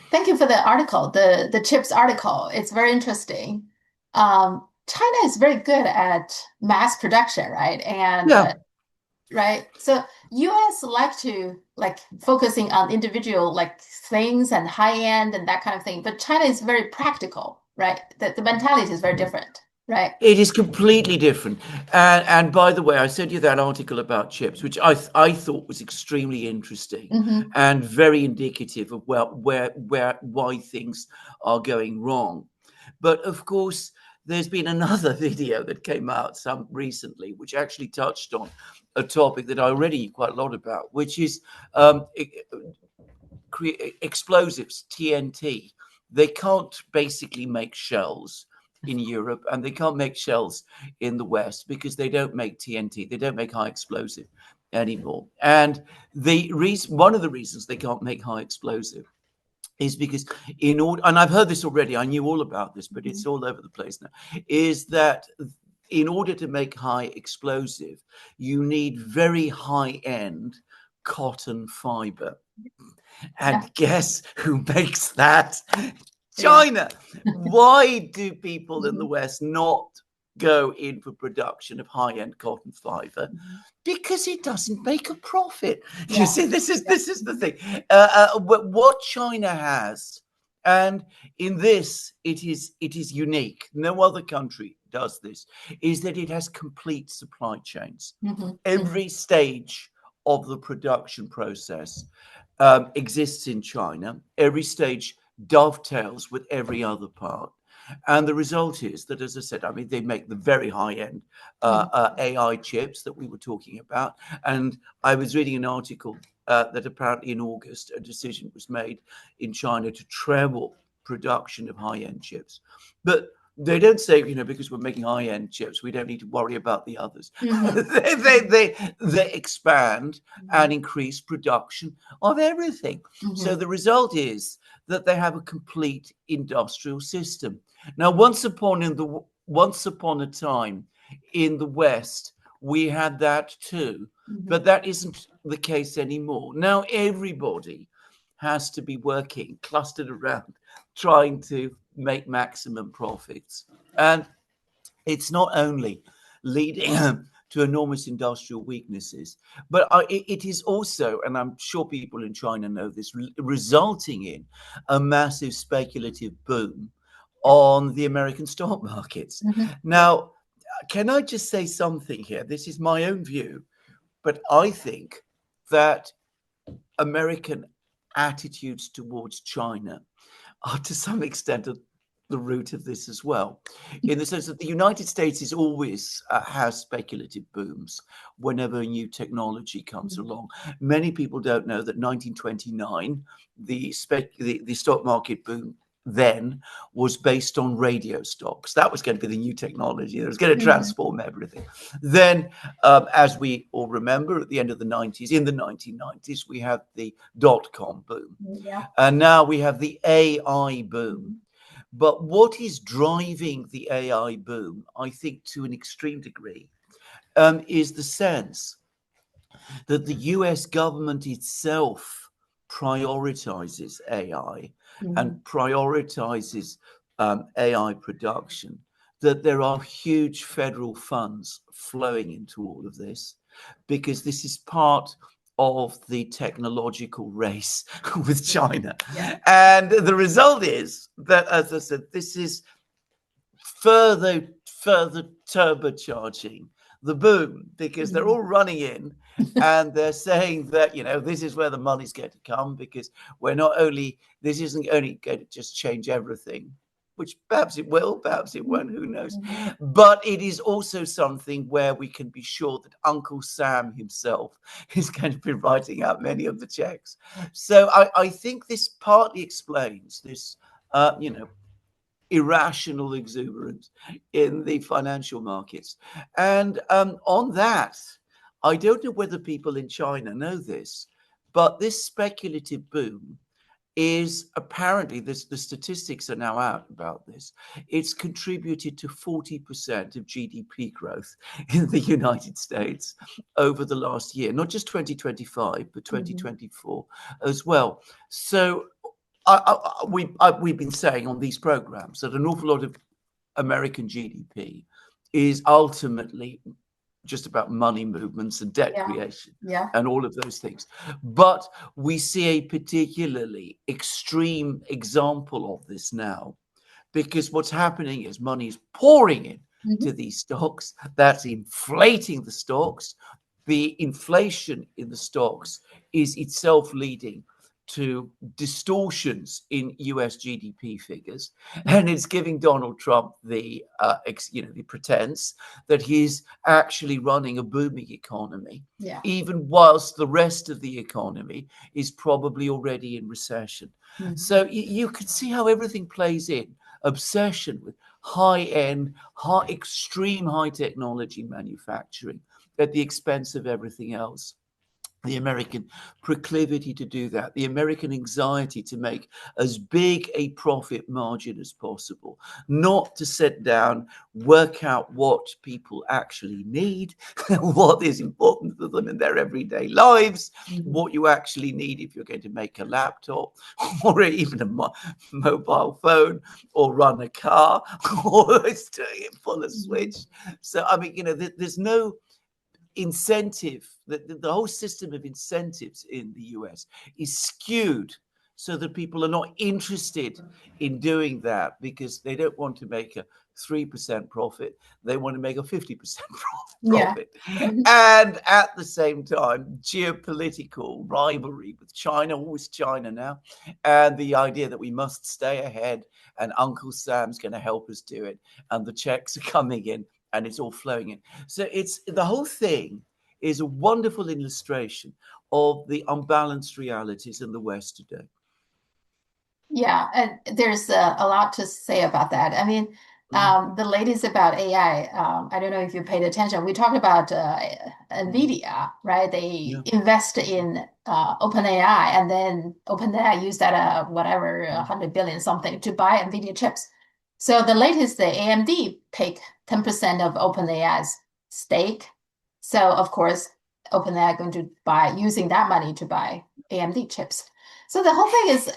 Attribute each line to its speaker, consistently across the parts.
Speaker 1: Thank you for the article, the chips article. It's very interesting. China is very good at mass production, right? And
Speaker 2: Yeah,
Speaker 1: right, so US like to like focusing on individual like things and high end and that kind of thing, but China is very practical, right? The mentality is very different, right?
Speaker 2: it is completely different. And by the way, I sent you that article about chips, which I thought was extremely interesting
Speaker 1: Hmm.
Speaker 2: and very indicative of why things are going wrong. But of course, there's been another video that came out some recently, which actually touched on a topic that I already knew quite a lot about, which is explosives, TNT. They can't basically make shells in Europe and they can't make shells in the West because they don't make TNT. They don't make high explosive anymore. And one of the reasons they can't make high explosive is because in order, and I've heard this already, I knew all about this, but it's all over the place now, is that in order to make high explosive, you need very high end cotton fiber.
Speaker 1: Yeah,
Speaker 2: And guess who makes that?
Speaker 1: yeah.
Speaker 2: China. Why do people in the
Speaker 1: Mhm.
Speaker 2: West not go in for production of high-end cotton fiber?
Speaker 1: Mhm.
Speaker 2: Because it doesn't make a profit. You
Speaker 1: Yeah,
Speaker 2: see, this is
Speaker 1: yeah.
Speaker 2: this is the
Speaker 1: Mhm.
Speaker 2: thing. What China has, and in this, it is unique. No other country does this. Is that it has complete supply chains.
Speaker 1: Mhm. Mhm.
Speaker 2: Every stage of the production process exists in China. Every stage dovetails with every other part. And the result is that, as I said, I mean, they make the very high end
Speaker 1: Mhm.
Speaker 2: AI chips that we were talking about. And I was reading an article that apparently in August, a decision was made in China to treble production of high end chips. But they don't say, because we're making high end chips, we don't need to worry about the others.
Speaker 1: Mhm.
Speaker 2: they expand
Speaker 1: Mhm.
Speaker 2: and increase production of everything. So
Speaker 1: Mhm.
Speaker 2: the result is that they have a complete industrial system. Now, once upon a time in the West, we had that too,
Speaker 1: Mhm.
Speaker 2: but that isn't the case anymore. Now everybody has to be working clustered around trying to make maximum profits. And it's not only leading to enormous industrial weaknesses, but it is also, and I'm sure people in China know this, resulting in a massive speculative boom
Speaker 1: Yeah.
Speaker 2: on the American stock markets.
Speaker 1: Mhm.
Speaker 2: Now, can I just say something here? This is my own view, but I think that American attitudes towards China are to some extent at the root of this as well, in the sense that the United States is always has speculative booms whenever new technology comes
Speaker 1: Mhm.
Speaker 2: along. Many people don't know that 1929, the stock market boom then was based on radio stocks. That was going to be the new technology that was going to
Speaker 1: Mhm.
Speaker 2: transform everything. Then, as we all remember, at the end of the 90s, in the 1990s, we had the dot-com boom.
Speaker 1: Yeah.
Speaker 2: And now we have the AI boom.
Speaker 1: Mhm.
Speaker 2: But what is driving the AI boom, I think, to an extreme degree, is the sense that the US government itself prioritizes AI and
Speaker 1: Mhm.
Speaker 2: prioritizes AI production, that there are huge federal funds flowing into all of this because this is part of the technological race with
Speaker 1: Yeah.
Speaker 2: China.
Speaker 1: Yeah.
Speaker 2: And the result is that, as I said, this is further turbocharging the boom because they're
Speaker 1: Mhm.
Speaker 2: all running in and they're saying that this is where the money's going to come because we're not only this isn't only going to just change everything, which perhaps it will, perhaps it won't, who knows,
Speaker 1: Mhm.
Speaker 2: but it is also something where we can be sure that Uncle Sam himself is going to be writing out many of the checks. So I think this partly explains this irrational exuberance in the financial markets. And on that, I don't know whether people in China know this, but this speculative boom is apparently the statistics are now out about this. It's contributed to 40% of GDP growth in the United States over the last year, not just 2025, but
Speaker 1: Mhm.
Speaker 2: 2024 as well. So we've been saying on these programs that an awful lot of American GDP is ultimately just about money movements and debt creation and all of those things. But we see a particularly extreme example of this now, because what's happening is money is pouring in to these stocks. That's inflating the stocks. The inflation in the stocks is itself leading to distortions in US GDP figures, and it's giving Donald Trump the the pretense that he's actually running a booming economy, even whilst the rest of the economy is probably already in recession. So you can see how everything plays in. Obsession with high-end, extreme high technology manufacturing at the expense of everything else. The American proclivity to do that, the American anxiety to make as big a profit margin as possible, not to sit down, work out what people actually need, what is important for them in their everyday lives, what you actually need if you're going to make a laptop or even a mobile phone or run a car or it's doing it full of switch. So, I mean, there's no incentive. The whole system of incentives in the US is skewed so that people are not interested in doing that because they don't want to make a 3% profit. They want to make a 50% profit. And at the same time, geopolitical rivalry with China, always China now, and the idea that we must stay ahead and Uncle Sam's going to help us do it. And the checks are coming in and it's all flowing in. So the whole thing is a wonderful illustration of the unbalanced realities in the West today.
Speaker 1: Yeah, and there's a lot to say about that. I mean, the latest about AI, I don't know if you paid attention. We talked about NVIDIA, right? They invest in OpenAI, and then OpenAI used that whatever 100 billion something to buy NVIDIA chips. So the latest, the AMD take 10% of OpenAI's stake. So of course, OpenAI going to buy using that money to buy AMD chips. So the whole thing is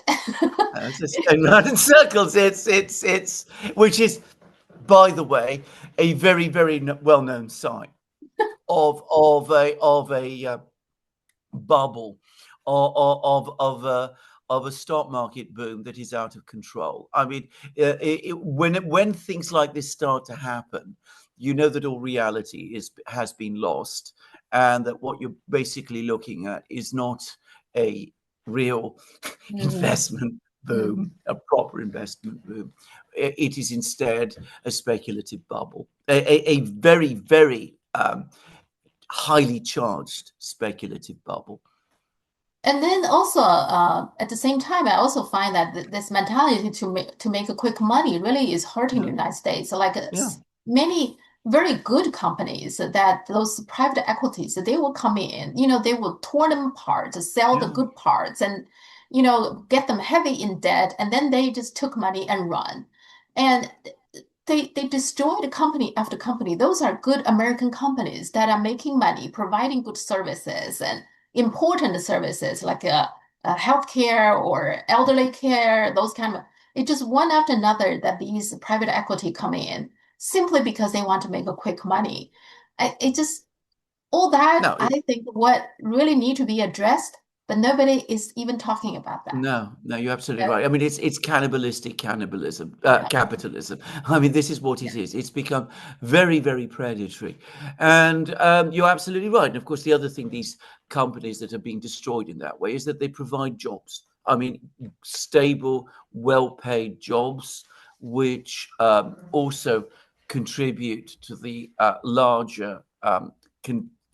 Speaker 2: it's just going round in circles. It's which is, by the way, a very, very well-known sign of a bubble of a stock market boom that is out of control. I mean, when things like this start to happen, you know that all reality has been lost, and that what you're basically looking at is not a real investment boom, a proper investment boom. It is instead a speculative bubble, a very, very highly charged speculative bubble.
Speaker 1: And then also at the same time, I also find that this mentality to make a quick money really is hurting the United States. Like many very good companies that those private equities, they will come in, they will tear them apart, sell the good parts and, get them heavy in debt. And then they just took money and run. And they destroyed company after company. Those are good American companies that are making money, providing good services and important services like healthcare or elderly care, those kind of, it's just one after another that these private equity come in simply because they want to make a quick money. It just, all that, I think what really need to be addressed, but nobody is even talking about that.
Speaker 2: No, you're absolutely right. I mean, it's cannibalistic capitalism. I mean, this is what it is. It's become very, very predatory. And you're absolutely right. And of course, the other thing, these companies that are being destroyed in that way is that they provide jobs. I mean, stable, well-paid jobs, which also contribute to the larger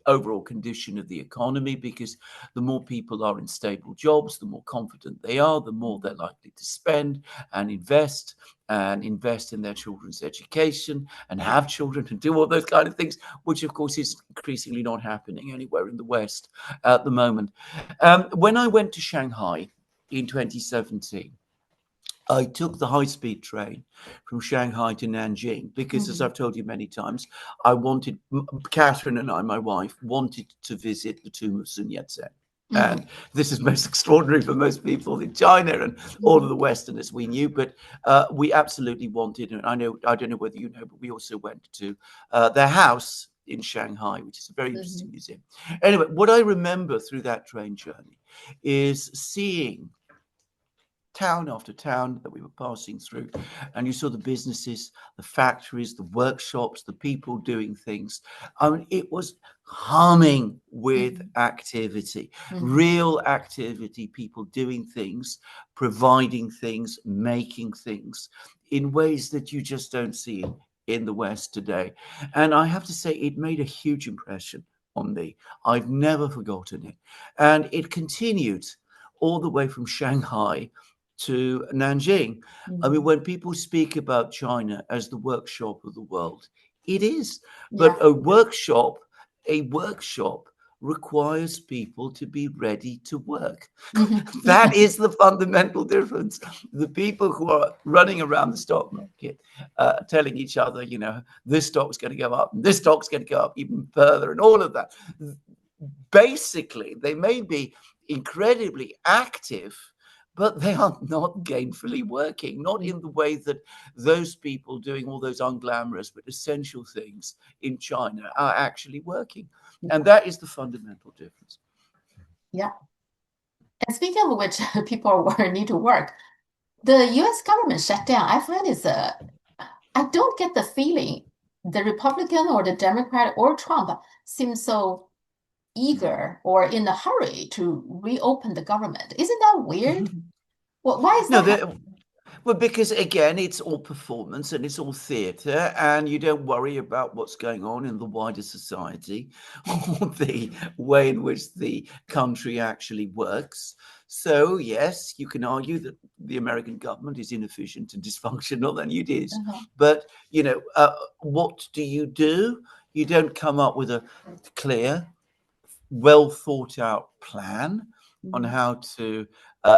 Speaker 2: overall condition of the economy, because the more people are in stable jobs, the more confident they are, the more they're likely to spend and invest in their children's education and have children and do all those kind of things, which of course is increasingly not happening anywhere in the West at the moment. When I went to Shanghai in 2017, I took the high-speed train from Shanghai to Nanjing because, as I've told you many times, Catherine and I, my wife, wanted to visit the tomb of Sun Yat-sen. And this is most extraordinary for most people in China and all of the Westerners we knew, but we absolutely wanted, and I don't know whether you know, but we also went to their house in Shanghai, which is a very interesting museum. Anyway, what I remember through that train journey is seeing town after town that we were passing through, and you saw the businesses, the factories, the workshops, the people doing things. I mean, it was humming with activity, real activity, people doing things, providing things, making things in ways that you just don't see in the West today. And I have to say, it made a huge impression on me. I've never forgotten it. And it continued all the way from Shanghai to Nanjing. I mean, when people speak about China as the workshop of the world, it is. But a workshop requires people to be ready to work. That is the fundamental difference. The people who are running around the stock market telling each other, you know, this stock's going to go up, and this stock's going to go up even further, and all of that. Basically, they may be incredibly active, but they are not gainfully working, not in the way that those people doing all those unglamorous but essential things in China are actually working. And that is the fundamental difference.
Speaker 1: Yeah. And speaking of which, people need to work. The US government shutdown, I find I don't get the feeling the Republican or the Democrat or Trump seems so eager or in a hurry to reopen the government. Isn't that weird? Well, why is that?
Speaker 2: Well, because again, it's all performance and it's all theatre, and you don't worry about what's going on in the wider society or the way in which the country actually works. So, yes, you can argue that the American government is inefficient and dysfunctional, and it is. But, you know, what do? You don't come up with a clear, well thought out plan on how to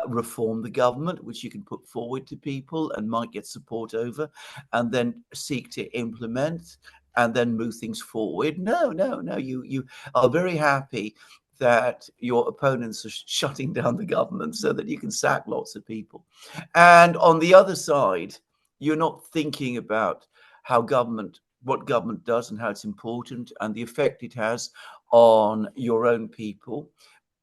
Speaker 2: reform the government, which you can put forward to people and might get support over, and then seek to implement and then move things forward. No. You are very happy that your opponents are shutting down the government so that you can sack lots of people. And on the other side, you're not thinking about what government does and how it's important and the effect it has on your own people.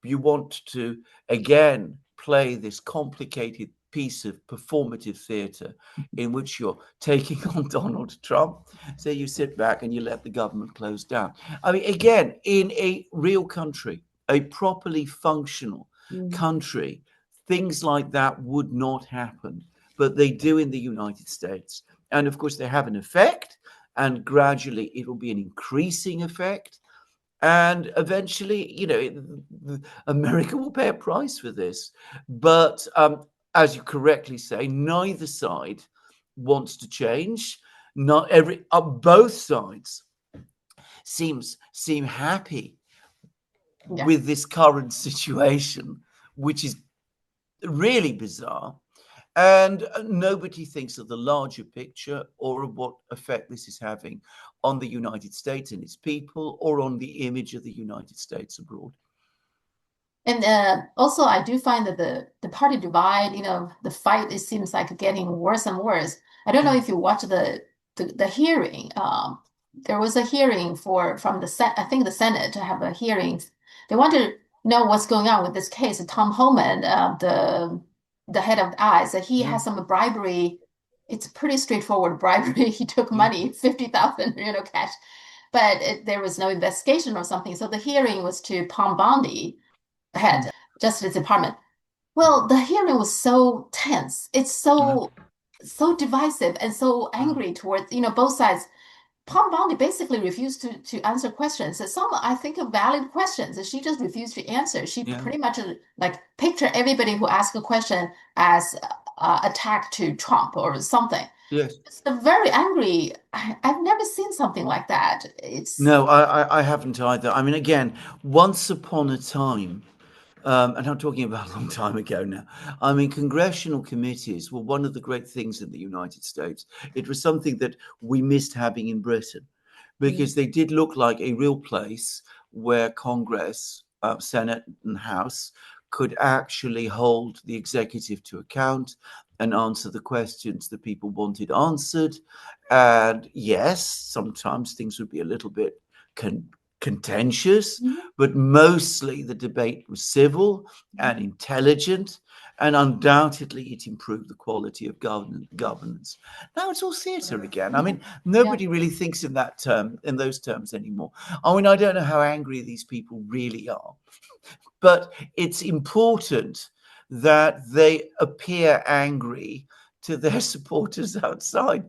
Speaker 2: You want to, again, play this complicated piece of performative theatre in which you're taking on Donald Trump. So you sit back and you let the government close down. I mean, again, in a real country, a properly functional country, things like that would not happen, but they do in the United States. And of course, they have an effect, and gradually it will be an increasing effect. And eventually, you know, America will pay a price for this. But as you correctly say, neither side wants to change. Not both sides seem happy with this current situation, which is really bizarre. And nobody thinks of the larger picture or of what effect this is having on the United States and its people, or on the image of the United States abroad.
Speaker 1: And also, I do find that the party divide, you know, the fight, it seems like getting worse and worse. I don't know if you watch the hearing. There was a hearing from I think the Senate to have a hearing. They want to know what's going on with this case. Tom Homan, the head of the ICE, he has some bribery. It's pretty straightforward bribery. He took money, 50,000, you know, cash, but there was no investigation or something. So the hearing was to Pam Bondi, head Justice Department. Well, the hearing was so tense. It's so divisive and so angry towards, you know, both sides. Pam Bondi basically refused to answer questions. Some, I think, are valid questions, and she just refused to answer. She pretty much like picture everybody who asked a question as attack to Trump or something.
Speaker 2: Yes.
Speaker 1: It's a very angry. I've never seen something like that.
Speaker 2: No, I haven't either. I mean, again, once upon a time, and I'm talking about a long time ago now. I mean, congressional committees were one of the great things in the United States. It was something that we missed having in Britain, because they did look like a real place where Congress Senate and House could actually hold the executive to account and answer the questions that people wanted answered. And yes, sometimes things would be a little bit contentious, but mostly the debate was civil and intelligent, and undoubtedly it improved the quality of governance. Now it's all theatre again. I mean, nobody really thinks in those terms anymore. I mean, I don't know how angry these people really are, but it's important that they appear angry to their supporters outside.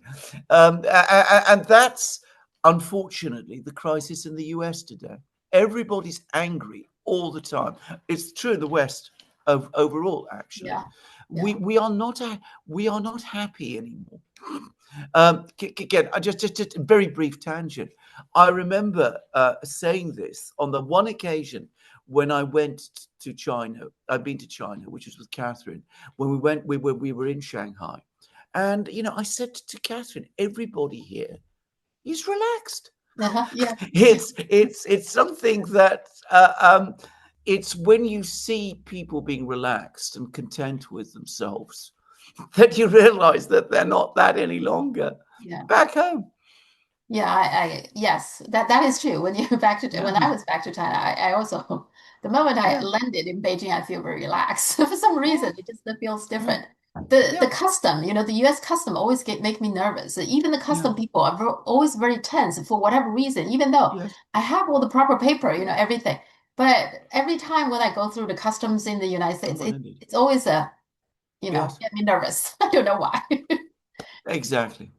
Speaker 2: And that's, unfortunately, the crisis in the US today. Everybody's angry all the time. It's true in the West overall, actually. We are not happy anymore. Again, just a very brief tangent. I remember saying this on the one occasion when I went to China. I've been to China, which was with Catherine. When we went, we were in Shanghai, and I said to Catherine, everybody here is relaxed. It's something that it's when you see people being relaxed and content with themselves that you realize that they're not that any longer back home.
Speaker 1: Yes, that is true. When you when I was back to China, I also, the moment I landed in Beijing, I feel very relaxed. For some reason, it just feels different. The custom, the US custom always make me nervous. Even the custom people are always very tense for whatever reason, even though I have all the proper paper, everything. But every time when I go through the customs in the United States, it's always get me nervous. I don't know why.
Speaker 2: Exactly.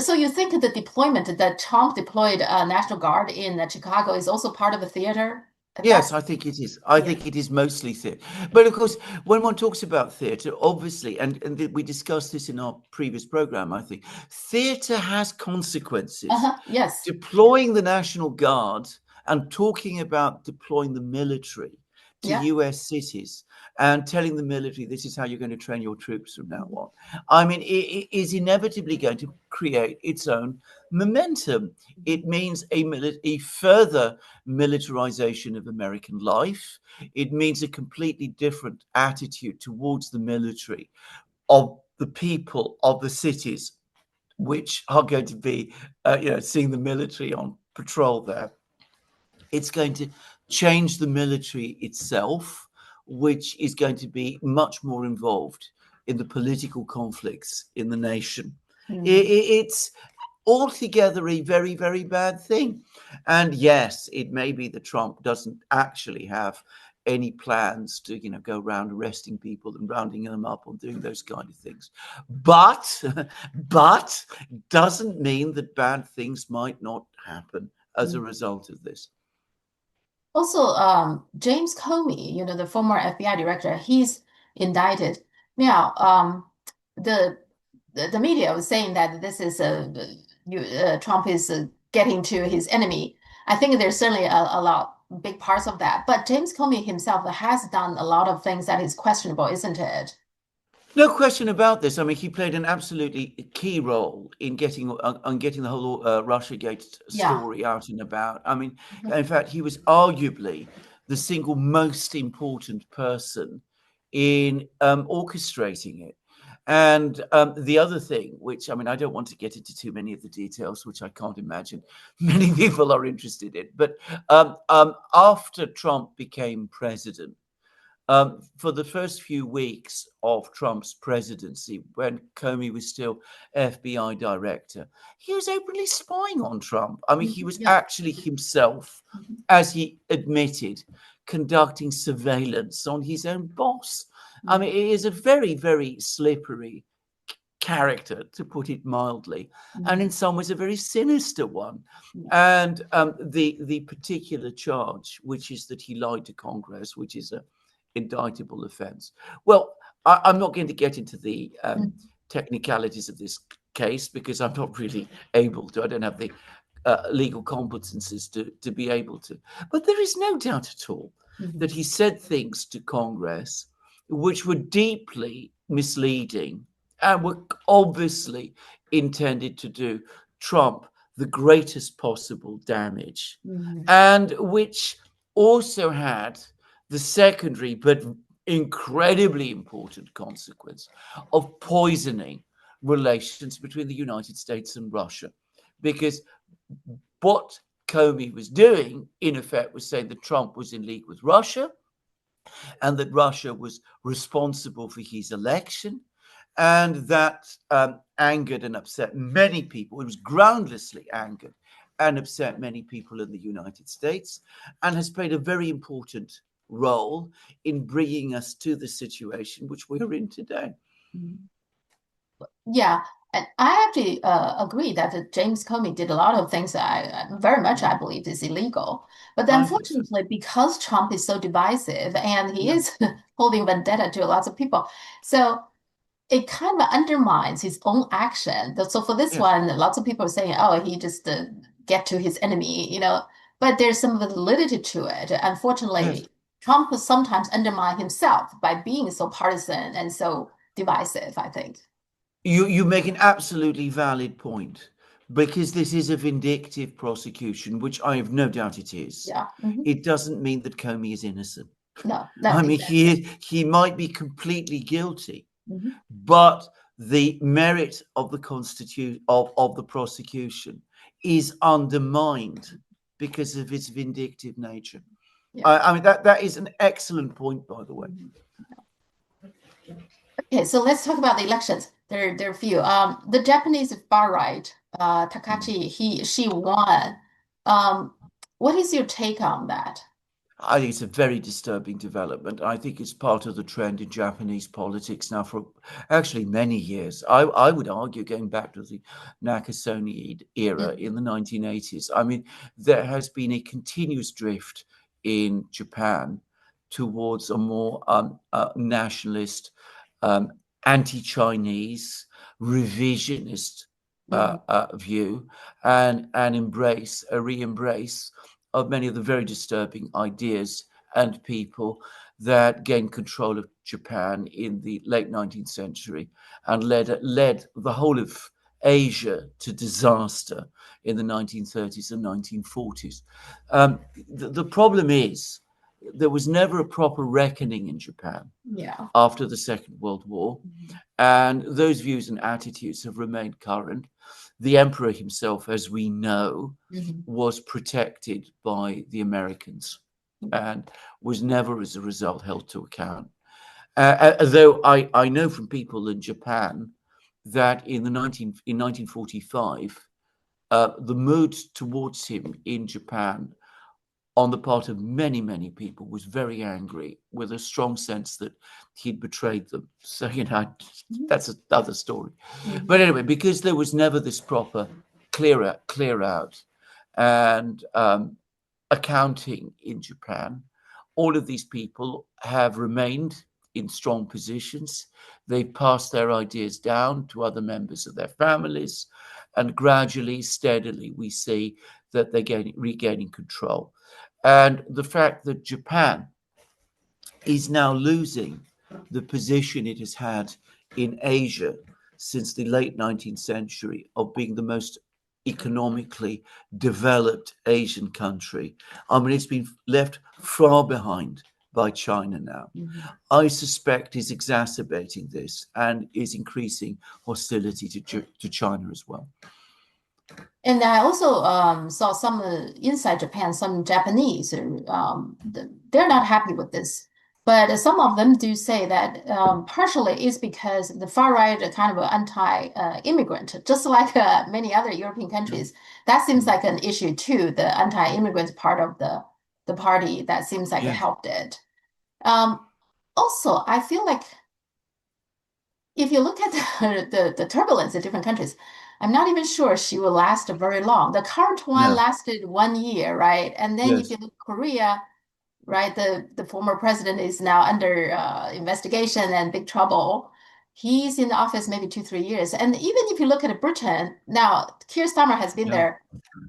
Speaker 1: So you think the deployment that Trump deployed National Guard in Chicago is also part of the theater?
Speaker 2: Yes, I think it is. I think it is mostly theatre. But of course, when one talks about theatre, obviously, and we discussed this in our previous program, I think, theatre has consequences.
Speaker 1: Yes.
Speaker 2: Deploying the National Guard and talking about deploying the military to US cities and telling the military this is how you're going to train your troops from now on. I mean, it is inevitably going to create its own momentum. It means a further militarization of American life. It means a completely different attitude towards the military of the people of the cities, which are going to be, seeing the military on patrol there. It's going to change the military itself, which is going to be much more involved in the political conflicts in the nation. It's altogether a very, very bad thing. And yes, it may be that Trump doesn't actually have any plans to, go around arresting people and rounding them up or doing those kind of things. But doesn't mean that bad things might not happen as a result of this.
Speaker 1: Also, James Comey, the former FBI director, he's indicted. Now, the media was saying that this is Trump is getting to his enemy. I think there's certainly a lot big parts of that. But James Comey himself has done a lot of things that is questionable, isn't it?
Speaker 2: No question about this. I mean, he played an absolutely key role in getting the whole Russiagate story out and about. I mean, in fact, he was arguably the single most important person in orchestrating it. And the other thing, which, I mean, I don't want to get into too many of the details, which I can't imagine many people are interested in. But after Trump became president, for the first few weeks of Trump's presidency, when Comey was still FBI director, he was openly spying on Trump. I mean, he was actually himself, as he admitted, conducting surveillance on his own boss. I mean, it is a very, very slippery character, to put it mildly, and in some ways a very sinister one. And the particular charge, which is that he lied to Congress, which is a indictable offense. Well, I'm not going to get into the technicalities of this case because I'm not really able to. I don't have the legal competencies to be able to. But there is no doubt at all that he said things to Congress which were deeply misleading and were obviously intended to do Trump the greatest possible damage, and which also had the secondary but incredibly important consequence of poisoning relations between the United States and Russia. Because what Comey was doing, in effect, was saying that Trump was in league with Russia and that Russia was responsible for his election. And that angered and upset many people. It was groundlessly angered and upset many people in the United States, and has played a very important role in bringing us to the situation which we're in today.
Speaker 1: Yeah, and I actually agree that James Comey did a lot of things that very much I believe is illegal. But
Speaker 2: I think so.
Speaker 1: unfortunately, because Trump is so divisive and he
Speaker 2: Yeah.
Speaker 1: is holding vendetta to lots of people, so it kind of undermines his own action. So for this
Speaker 2: Yes.
Speaker 1: one, lots of people are saying, "Oh, he just get to his enemy," But there's some validity to it.
Speaker 2: Yes.
Speaker 1: Unfortunately, Trump will sometimes undermine himself by being so partisan and so divisive, I think.
Speaker 2: You make an absolutely valid point, because this is a vindictive prosecution, which I have no doubt it is.
Speaker 1: Yeah.
Speaker 2: It doesn't mean that Comey is innocent.
Speaker 1: No, no,
Speaker 2: I mean,
Speaker 1: exactly.
Speaker 2: he might be completely guilty,
Speaker 1: Mhm.
Speaker 2: but the merit of the of the prosecution is undermined because of its vindictive nature.
Speaker 1: Yeah.
Speaker 2: I mean, that is an excellent point, by the way.
Speaker 1: Mhm. Okay, so let's talk about the elections. There are a few. The Japanese far right, Takaichi, she won. Um, what is your take on that?
Speaker 2: I think it's a very disturbing development. I think it's part of the trend in Japanese politics now for actually many years. I would argue, going back to the Nakasone era
Speaker 1: Mhm.
Speaker 2: in the 1980s. I mean, there has been a continuous drift in Japan towards a more nationalist, um, anti-Chinese, revisionist
Speaker 1: Mhm.
Speaker 2: view, and a re-embrace of many of the very disturbing ideas and people that gained control of Japan in the late 19th century and led the whole of Asia to disaster in the 1930s and 1940s. The problem is there was never a proper reckoning in Japan
Speaker 1: Yeah.
Speaker 2: after the Second World War,
Speaker 1: Mhm.
Speaker 2: and those views and attitudes have remained current. The emperor himself, as we know,
Speaker 1: Mhm.
Speaker 2: was protected by the Americans and was never, as a result, held to account. Though I know from people in Japan that in 1945, the mood towards him in Japan on the part of many, many people was very angry, with a strong sense that he'd betrayed them. So,
Speaker 1: Mhm.
Speaker 2: that's another story. But
Speaker 1: Mhm.
Speaker 2: anyway, because there was never this proper clear out and accounting in Japan, all of these people have remained in strong positions. They've passed their ideas down to other members of their families, and gradually, steadily, we see that they're regaining control. And the fact that Japan is now losing the position it has had in Asia since the late 19th century of being the most economically developed Asian country. I mean, it's been left far behind by China now.
Speaker 1: Mhm.
Speaker 2: I suspect is exacerbating this and is increasing hostility to China as well.
Speaker 1: And I also saw some inside Japan, some Japanese, they're not happy with this. But some of them do say that partially is because the far right are kind of anti-immigrant, just like many other European
Speaker 2: Yeah.
Speaker 1: countries. That seems like an issue too, the anti-immigrant part of the party. That seems like it
Speaker 2: Yes.
Speaker 1: helped it. Um, Also, I feel like if you look at the turbulence in different countries, I'm not even sure she will last very long. The current one
Speaker 2: No.
Speaker 1: lasted 1 year, right? And then if
Speaker 2: Yes.
Speaker 1: you look at Korea, right, the former president is now under investigation and big trouble. He's in office maybe 2, 3 years. And even if you look at Britain, now Keir Starmer has been
Speaker 2: Yeah.
Speaker 1: there,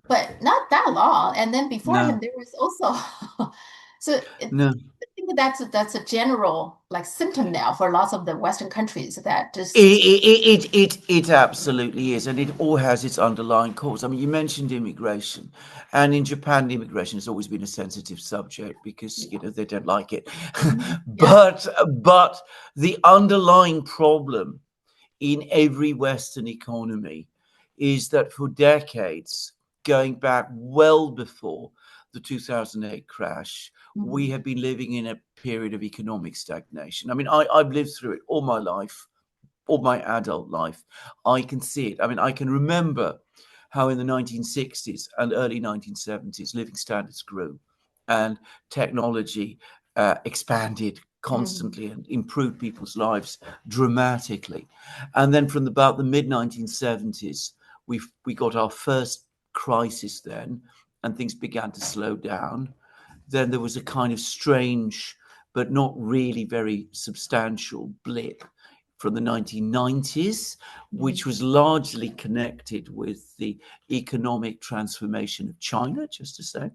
Speaker 1: but not that long. And then before him,
Speaker 2: No.
Speaker 1: there was also so
Speaker 2: No.
Speaker 1: think that's a general like symptom now for lots of the Western countries that just
Speaker 2: It absolutely is, and it all has its underlying cause. I mean, you mentioned immigration, and in Japan, immigration has always been a sensitive subject because they don't like it.
Speaker 1: yeah.
Speaker 2: But the underlying problem in every Western economy is that for decades, going back well before the 2008 crash, we have been living in a period of economic stagnation. I mean, I've lived through it all my life, all my adult life. I can see it. I mean, I can remember how in the 1960s and early 1970s, living standards grew and technology expanded constantly and improved people's lives dramatically. And then from about the mid 1970s, we got our first crisis then, and things began to slow down. Then there was a kind of strange, but not really very substantial blip from the 1990s, which was largely connected with the economic transformation of China, just to say,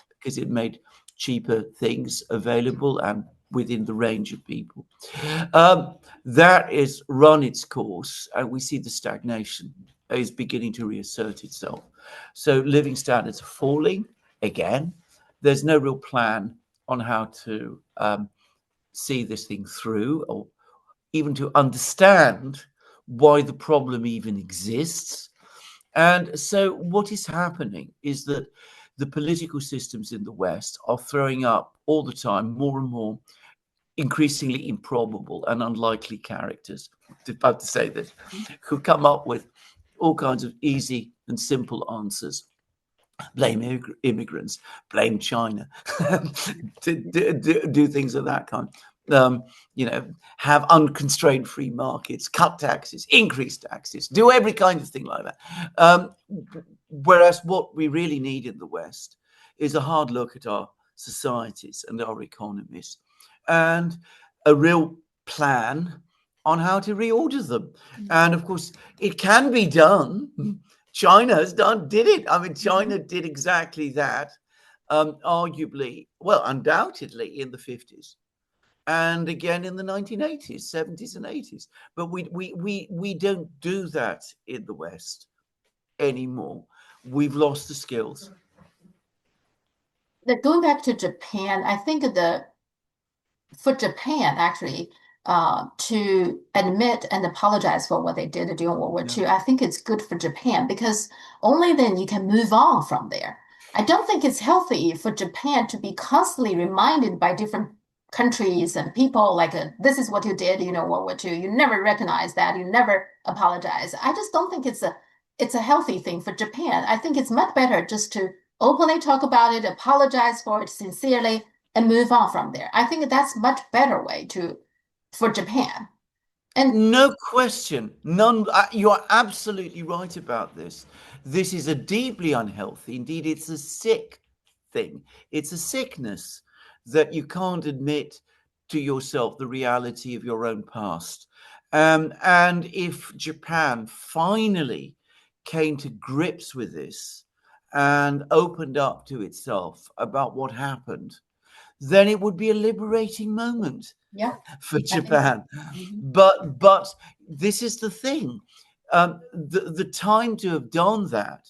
Speaker 2: because it made cheaper things available and within the range of people. That is run its course, and we see the stagnation is beginning to reassert itself. So living standards are falling again. There's no real plan on how to see this thing through, or even to understand why the problem even exists. And so what is happening is that the political systems in the West are throwing up all the time more and more increasingly improbable and unlikely characters, about to say this, who come up with all kinds of easy and simple answers. Blame immigrants, blame China, do things of that kind. Have unconstrained free markets, cut taxes, increase taxes, do every kind of thing like that. Whereas what we really need in the West is a hard look at our societies and our economies and a real plan on how to reorder them. And of course, it can be done. China did it. I mean, China did exactly that, arguably, well, undoubtedly in the 50s. And again in the 1980s, 70s and 80s. But we don't do that in the West anymore. We've lost the skills.
Speaker 1: Going back to Japan, I think for Japan actually to admit and apologize for what they did during World War II, I think it's good for Japan because only then you can move on from there. I don't think it's healthy for Japan to be constantly reminded by different countries and people like this is what you did, World War II. You never recognize that. You never apologize. I just don't think it's a healthy thing for Japan. I think it's much better just to openly talk about it, apologize for it sincerely, and move on from there. I think that's much better way for Japan. And
Speaker 2: no question, none. You are absolutely right about this. This is a deeply unhealthy, indeed, it's a sick thing. It's a sickness that you can't admit to yourself the reality of your own past. And if Japan finally came to grips with this and opened up to itself about what happened, then it would be a liberating moment for Japan. But this is the thing. The time to have done that,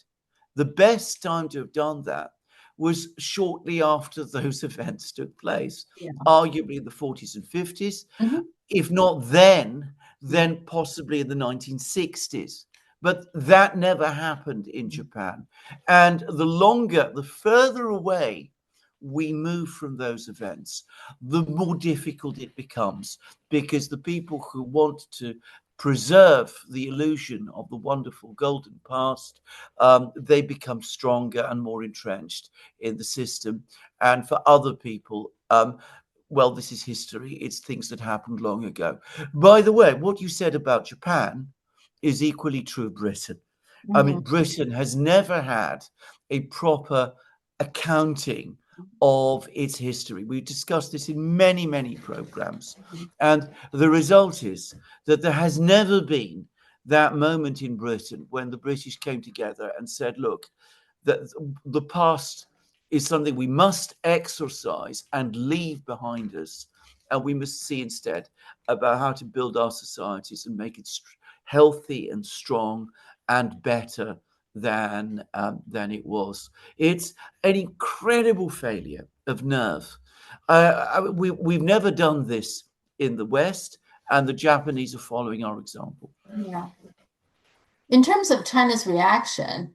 Speaker 2: the best time to have done that, was shortly after those events took place, arguably in the 40s and 50s. If not then possibly in the 1960s. But that never happened in Japan. And the further away we move from those events, the more difficult it becomes, because the people who want to preserve the illusion of the wonderful golden past, they become stronger and more entrenched in the system. And for other people, well, this is history. It's things that happened long ago. By the way, what you said about Japan is equally true of Britain. I mean, Britain has never had a proper accounting of its history. We discussed this in many, many programs. And the result is that there has never been that moment in Britain when the British came together and said, look, the past is something we must exorcise and leave behind us. And we must see instead about how to build our societies and make it healthy and strong and better than it was. It's an incredible failure of nerve. We've never done this in the West, and the Japanese are following our example.
Speaker 1: Yeah. In terms of China's reaction,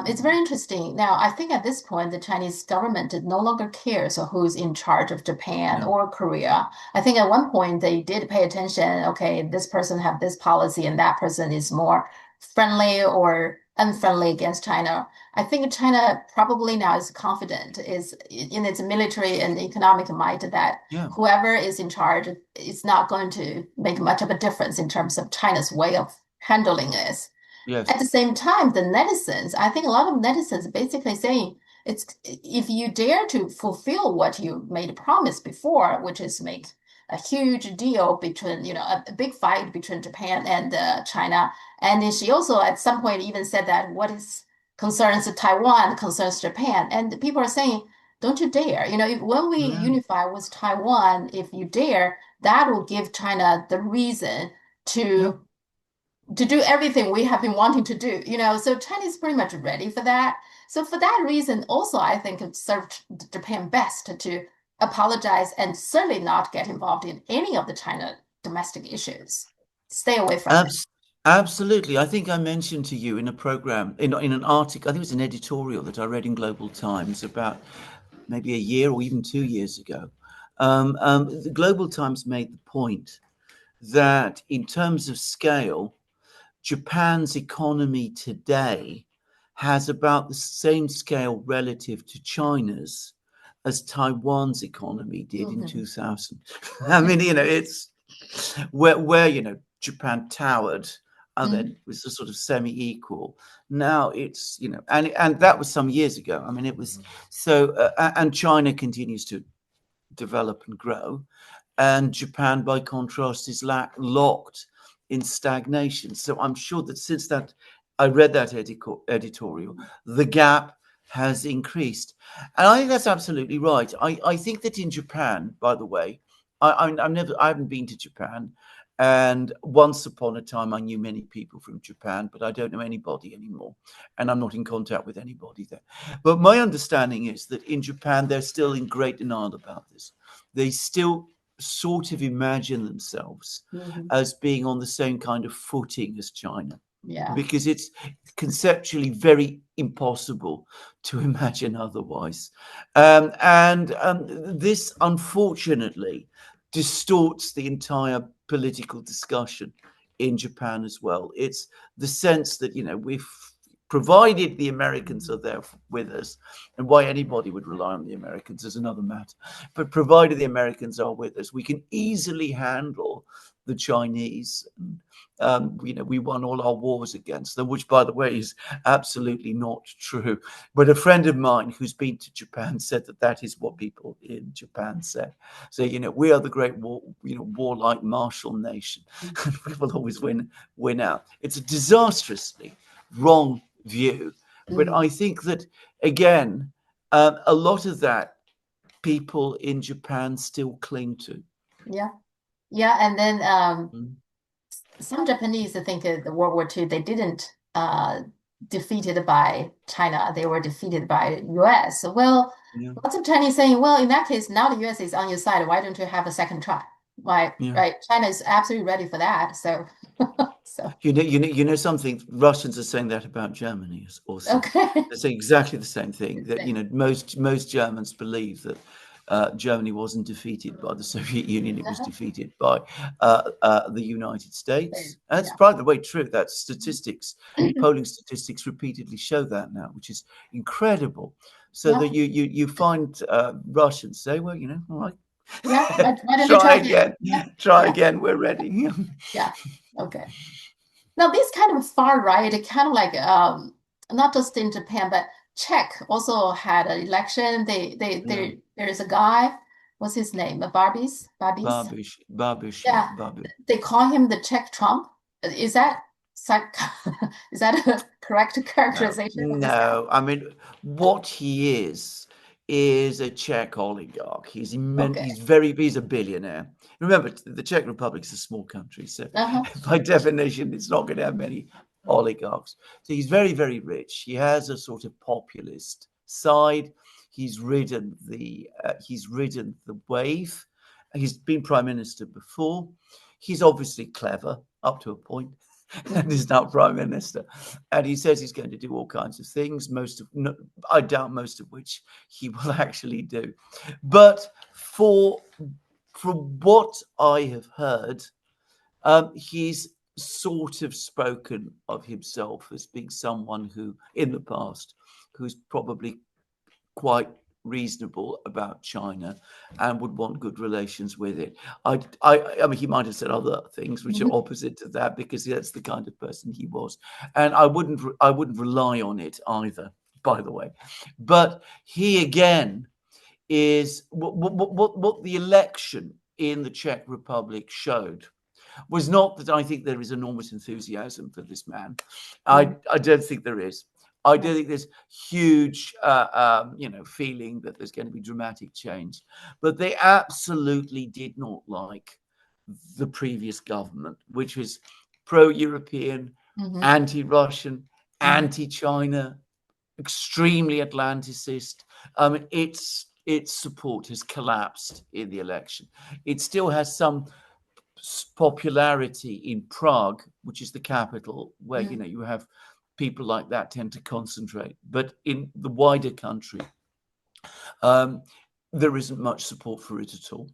Speaker 1: it's very interesting. Now, I think at this point, the Chinese government no longer cares who's in charge of Japan or Korea. I think at one point they did pay attention. Okay, this person have this policy, and that person is more friendly or unfriendly against China. I think China probably now is confident is in its military and economic might that whoever is in charge is not going to make much of a difference in terms of China's way of handling this.
Speaker 2: Yes.
Speaker 1: At the same time, the netizens, I think a lot of netizens basically saying it's if you dare to fulfill what you made a promise before, which is make a huge deal between, a big fight between Japan and China. And then she also at some point even said that what is concerns Taiwan concerns Japan. And people are saying, don't you dare. When we unify with Taiwan, if you dare, that will give China the reason to do everything we have been wanting to do, so China is pretty much ready for that. So for that reason, also, I think it served Japan best to apologize and certainly not get involved in any of the China domestic issues. Stay away from it.
Speaker 2: Absolutely. I think I mentioned to you in a program, in an article, I think it was an editorial that I read in Global Times about maybe a year or even 2 years ago. The Global Times made the point that in terms of scale, Japan's economy today has about the same scale relative to China's as Taiwan's economy did in 2000. I mean, it's where Japan towered and then it was a sort of semi-equal. Now it's, and that was some years ago. I mean, it was so, and China continues to develop and grow. And Japan, by contrast, is locked in stagnation. So I'm sure that since that I read that editorial, the gap has increased. And I think that's absolutely right. I think that in Japan, by the way, I haven't been to Japan. And once upon a time, I knew many people from Japan, but I don't know anybody anymore. And I'm not in contact with anybody there. But my understanding is that in Japan, they're still in great denial about this. They still sort of imagine themselves as being on the same kind of footing as China.
Speaker 1: Yeah.
Speaker 2: Because it's conceptually very impossible to imagine otherwise. This, unfortunately, distorts the entire political discussion in Japan as well. It's the sense that, we've provided the Americans are there with us, and why anybody would rely on the Americans is another matter. But provided the Americans are with us, we can easily handle the Chinese. We won all our wars against them, which, by the way, is absolutely not true. But a friend of mine who's been to Japan said that is what people in Japan say. So, we are the great warlike martial nation, and we will always win out. It's a disastrously wrong view, but I think that again, a lot of that people in Japan still cling to.
Speaker 1: Yeah, and then some Japanese think the World War II they didn't defeated by China, they were defeated by US. Well, lots of Chinese saying, well, in that case, now the US is on your side. Why don't you have a second try? Why? Right? China is absolutely ready for that. So.
Speaker 2: You know something. Russians are saying that about Germany also.
Speaker 1: Okay.
Speaker 2: They're saying exactly the same thing. That most Germans believe that Germany wasn't defeated by the Soviet Union; it was defeated by the United States. That's, by the way, true. That's statistics. Polling statistics repeatedly show that now, which is incredible. So that you find Russians say, well, all right.
Speaker 1: Yeah,
Speaker 2: try again. Try again. We're ready.
Speaker 1: Yeah. Okay. Now, this kind of far right, kind of like not just in Japan, but Czech also had an election. There is a guy. What's his name? Babiš.
Speaker 2: Yeah.
Speaker 1: They call him the Czech Trump. Is that is that a correct characterization?
Speaker 2: No. I mean, what he is is a Czech oligarch. He's
Speaker 1: Okay.
Speaker 2: he's a billionaire. Remember, the Czech Republic is a small country, so
Speaker 1: Uh-huh.
Speaker 2: by definition, it's not going to have many oligarchs. So he's very, very rich. He has a sort of populist side. He's ridden the wave. He's been prime minister before. He's obviously clever up to a point, and
Speaker 1: Mhm.
Speaker 2: he's now prime minister. And he says he's going to do all kinds of things. I doubt most of which he will actually do. But from what I have heard, he's sort of spoken of himself as being someone who, in the past, who's probably quite reasonable about China and would want good relations with it. I mean, he might have said other things which are
Speaker 1: Mhm.
Speaker 2: opposite to that because that's the kind of person he was, and I wouldn't rely on it either. By the way, but he again is what the election in the Czech Republic showed was not that I think there is enormous enthusiasm for this man.
Speaker 1: Mm.
Speaker 2: I don't think there is. I
Speaker 1: Yeah.
Speaker 2: don't think there's huge, feeling that there's going to be dramatic change. But they absolutely did not like the previous government, which was pro-European,
Speaker 1: Mhm.
Speaker 2: anti-Russian,
Speaker 1: Mhm.
Speaker 2: anti-China, extremely Atlanticist. Its support has collapsed in the election. It still has some popularity in Prague, which is the capital, where
Speaker 1: Mhm.
Speaker 2: you have people like that tend to concentrate. But in the wider country, um, there isn't much support for it at all.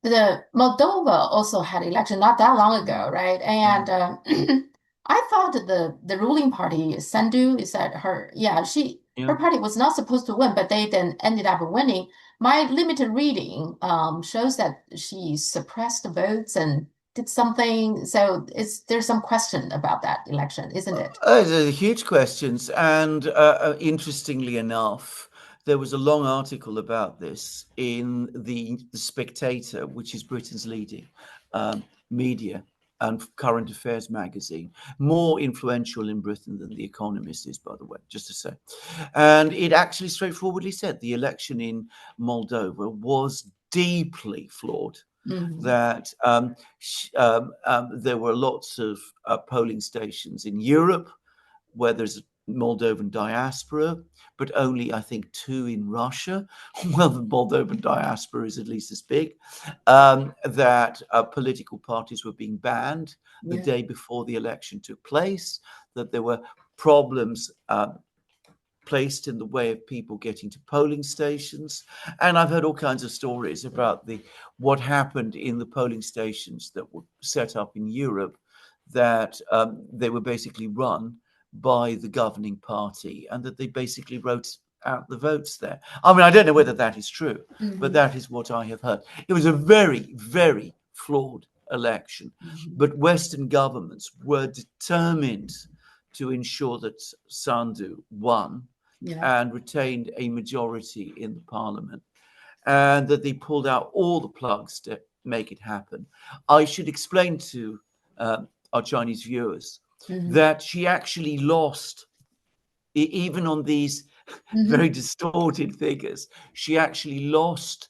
Speaker 1: The Moldova also had election not that long ago, right? And
Speaker 2: Mm.
Speaker 1: I thought the ruling party, Sandu, is that her? Yeah,
Speaker 2: Yeah.
Speaker 1: her party was not supposed to win, but they then ended up winning. My limited reading shows that she suppressed the votes and did something. So there's some question about that election, isn't it?
Speaker 2: They're huge questions. And interestingly enough, there was a long article about this in the Spectator, which is Britain's leading media and current affairs magazine, more influential in Britain than The Economist is, by the way, just to say. And it actually straightforwardly said the election in Moldova was deeply flawed,
Speaker 1: Mhm.
Speaker 2: that there were lots of polling stations in Europe where there's a Moldovan diaspora, but only, I think, 2 in Russia. Well, the Moldovan diaspora is at least as big. That political parties were being banned the
Speaker 1: Yeah.
Speaker 2: day before the election took place, that there were problems placed in the way of people getting to polling stations. And I've heard all kinds of stories about what happened in the polling stations that were set up in Europe, that they were basically run by the governing party and that they basically wrote out the votes there. I mean, I don't know whether that is true, but
Speaker 1: Mhm.
Speaker 2: that is what I have heard. It was a very, very flawed election,
Speaker 1: Mhm.
Speaker 2: but Western governments were determined to ensure that Sandu won
Speaker 1: Yeah.
Speaker 2: and retained a majority in the parliament, and that they pulled out all the plugs to make it happen. I should explain to our Chinese viewers
Speaker 1: Mhm.
Speaker 2: that she actually lost, even on these very
Speaker 1: Mhm.
Speaker 2: distorted figures, she actually lost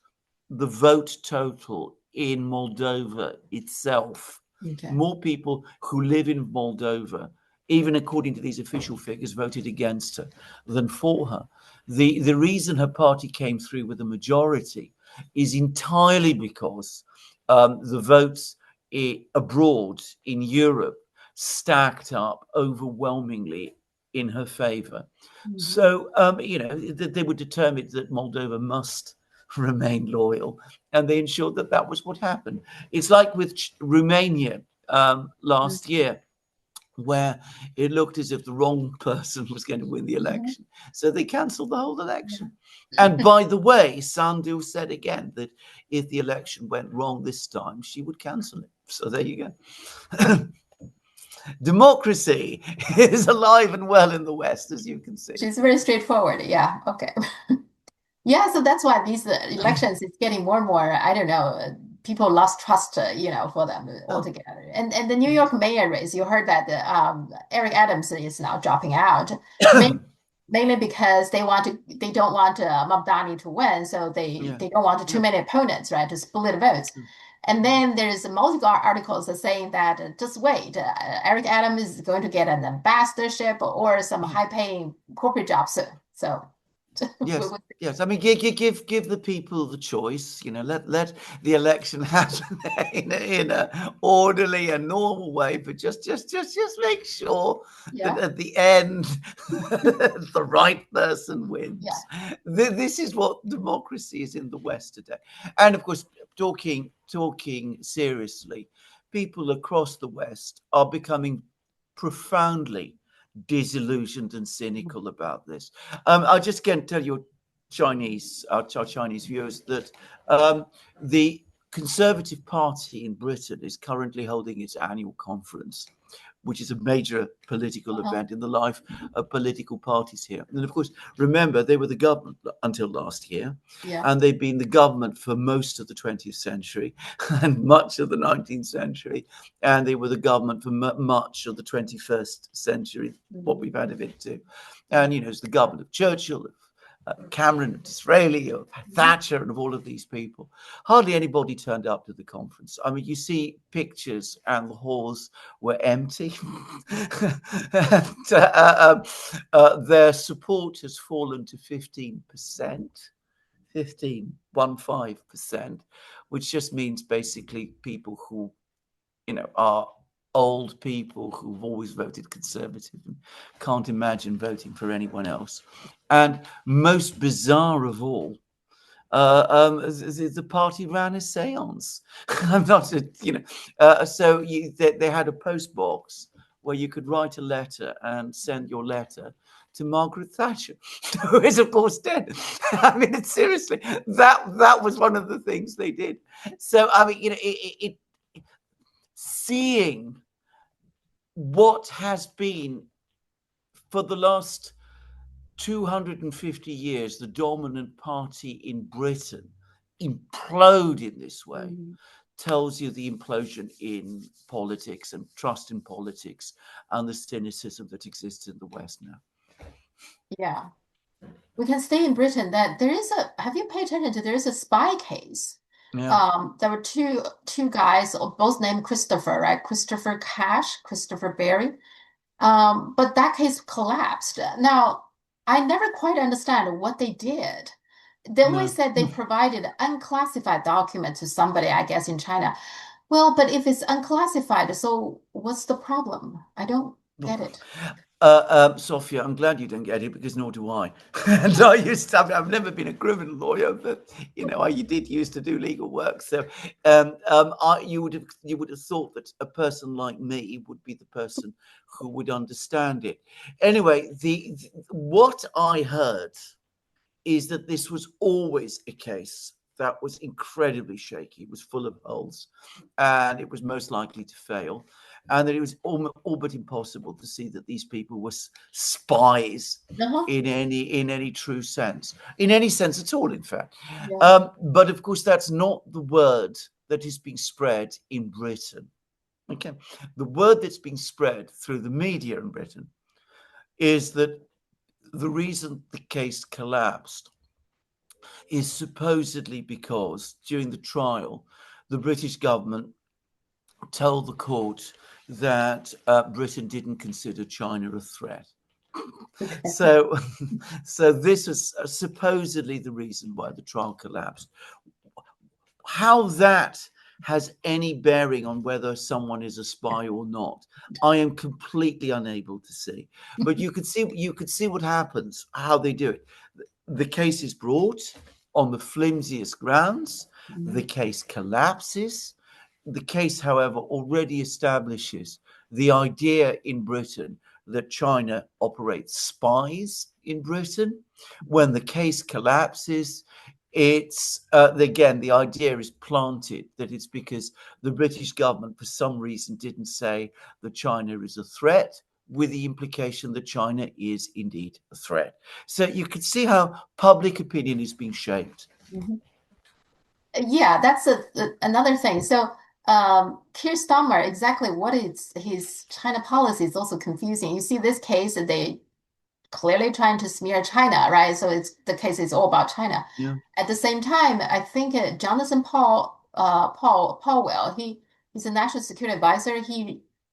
Speaker 2: the vote total in Moldova itself.
Speaker 1: Okay.
Speaker 2: More people who live in Moldova, even according to these official figures, voted against her than for her. The reason her party came through with a majority is entirely because the votes abroad in Europe stacked up overwhelmingly in her favor.
Speaker 1: Mhm.
Speaker 2: So, they were determined that Moldova must remain loyal, and they ensured that that was what happened. It's like with Romania last year, where it looked as if the wrong person was going to win the
Speaker 1: Mhm.
Speaker 2: election. So they cancelled the whole election. And
Speaker 1: Yeah.
Speaker 2: by the way, Sandu said again that if the election went wrong this time, she would cancel it. So there you go. Democracy is alive and well in the West, as you can see.
Speaker 1: She's very straightforward. Yeah. Okay. Yeah. So that's why these elections is getting more and more. I don't know. People lost trust, for them
Speaker 2: Oh,
Speaker 1: altogether. And the New
Speaker 2: yes.
Speaker 1: York mayor race, you heard that Eric Adams is now dropping out. mainly because they don't want Mamdani to win, so
Speaker 2: Yeah,
Speaker 1: they don't want too
Speaker 2: yeah.
Speaker 1: many opponents, right, to split votes.
Speaker 2: Mm,
Speaker 1: And
Speaker 2: mm,
Speaker 1: then there's multiple articles that saying that just wait, Eric Adams is going to get an ambassadorship or some
Speaker 2: mm.
Speaker 1: high-paying corporate job soon. So
Speaker 2: Yes, yes. I mean, give the people the choice. Let the election happen in a orderly and normal way, but just make sure that
Speaker 1: yeah,
Speaker 2: at the end the right person
Speaker 1: yeah.
Speaker 2: wins. This is what democracy is in the West today. And of course, talking seriously, people across the West are becoming profoundly disillusioned and cynical about this. I'll just again tell your our Chinese viewers that the Conservative Party in Britain is currently holding its annual conference, which is a major political
Speaker 1: Uh-huh.
Speaker 2: event in the life of political parties here. And of course, remember, they were the government until last year,
Speaker 1: Yeah.
Speaker 2: and they've been the government for most of the 20th century and much of the 19th century, and they were the government for much of the 21st century, what
Speaker 1: Mhm.
Speaker 2: we've had of it too. And, it's the government of Churchill, Cameron, of Disraeli, of
Speaker 1: Mhm.
Speaker 2: Thatcher, and of all of these people. Hardly anybody turned up to the conference. I mean, you see pictures, and the halls were empty. and, their support has fallen to 15%, 15%, which just means basically people who, are old people who've always voted Conservative and can't imagine voting for anyone else. And most bizarre of all, the party ran a séance. I'm not, so they had a post box where you could write a letter and send your letter to Margaret Thatcher, who is of course dead. I mean, seriously, that was one of the things they did. So I mean, seeing what has been for the last 250 years the dominant party in Britain implode in this way
Speaker 1: Mhm.
Speaker 2: tells you the implosion in politics and trust in politics and the cynicism that exists in the West now.
Speaker 1: Yeah. We can stay in Britain. That there is a, have you paid attention to, there is a spy case.
Speaker 2: Yeah.
Speaker 1: There were two guys, both named Christopher, right? Christopher Cash, Christopher Berry. But that case collapsed. Now, I never quite understand what they did. They always
Speaker 2: No.
Speaker 1: said they provided unclassified document to somebody, I guess, in China. Well, but if it's unclassified, so what's the problem? I don't get it.
Speaker 2: Sophia, I'm glad you don't get it because nor do I. And I've never been a criminal lawyer, but I did used to do legal work. So you would have thought that a person like me would be the person who would understand it. Anyway, what I heard is that this was always a case that was incredibly shaky. It was full of holes, and it was most likely to fail, and that it was all but impossible to see that these people were spies
Speaker 1: Uh-huh.
Speaker 2: in any true sense, in any sense at all, in fact.
Speaker 1: Yeah.
Speaker 2: But of course, that's not the word that is being spread in Britain. Okay, the word that's being spread through the media in Britain is that the reason the case collapsed is supposedly because during the trial, the British government told the court that Britain didn't consider China a threat.
Speaker 1: Okay.
Speaker 2: So, so this was supposedly the reason why the trial collapsed. How that has any bearing on whether someone is a spy or not, I am completely unable to see. But you could see what happens, how they do it. The case is brought on the flimsiest grounds. The
Speaker 1: Mhm.
Speaker 2: case collapses. The case, however, already establishes the idea in Britain that China operates spies in Britain. When the case collapses, it's again the idea is planted that it's because the British government, for some reason, didn't say that China is a threat, with the implication that China is indeed a threat. So you can see how public opinion is being shaped.
Speaker 1: Mhm. Yeah, that's another thing. So, Keir Starmer, exactly what is his China policy is also confusing. You see this case, and they clearly trying to smear China, right? So it's the case is all about China.
Speaker 2: Yeah.
Speaker 1: At the same time, I think Jonathan Powell, he's a national security advisor.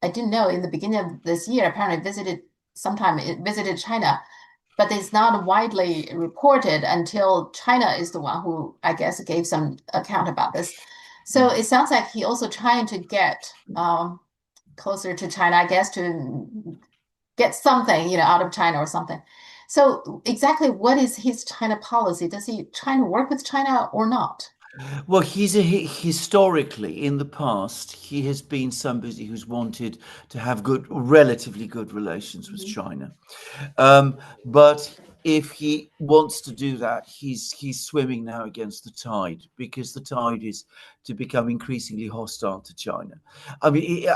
Speaker 1: I didn't know in the beginning of this year, apparently visited China, but it's not widely reported until China is the one who, I guess, gave some account about this. So it sounds like he also trying to get closer to China, I guess, to get something, out of China or something. So exactly what is his China policy? Does he try to work with China or not?
Speaker 2: Well, historically in the past, he has been somebody who's wanted to have relatively good relations with
Speaker 1: Mhm.
Speaker 2: China. But if he wants to do that, he's swimming now against the tide, because the tide is to become increasingly hostile to China. I mean,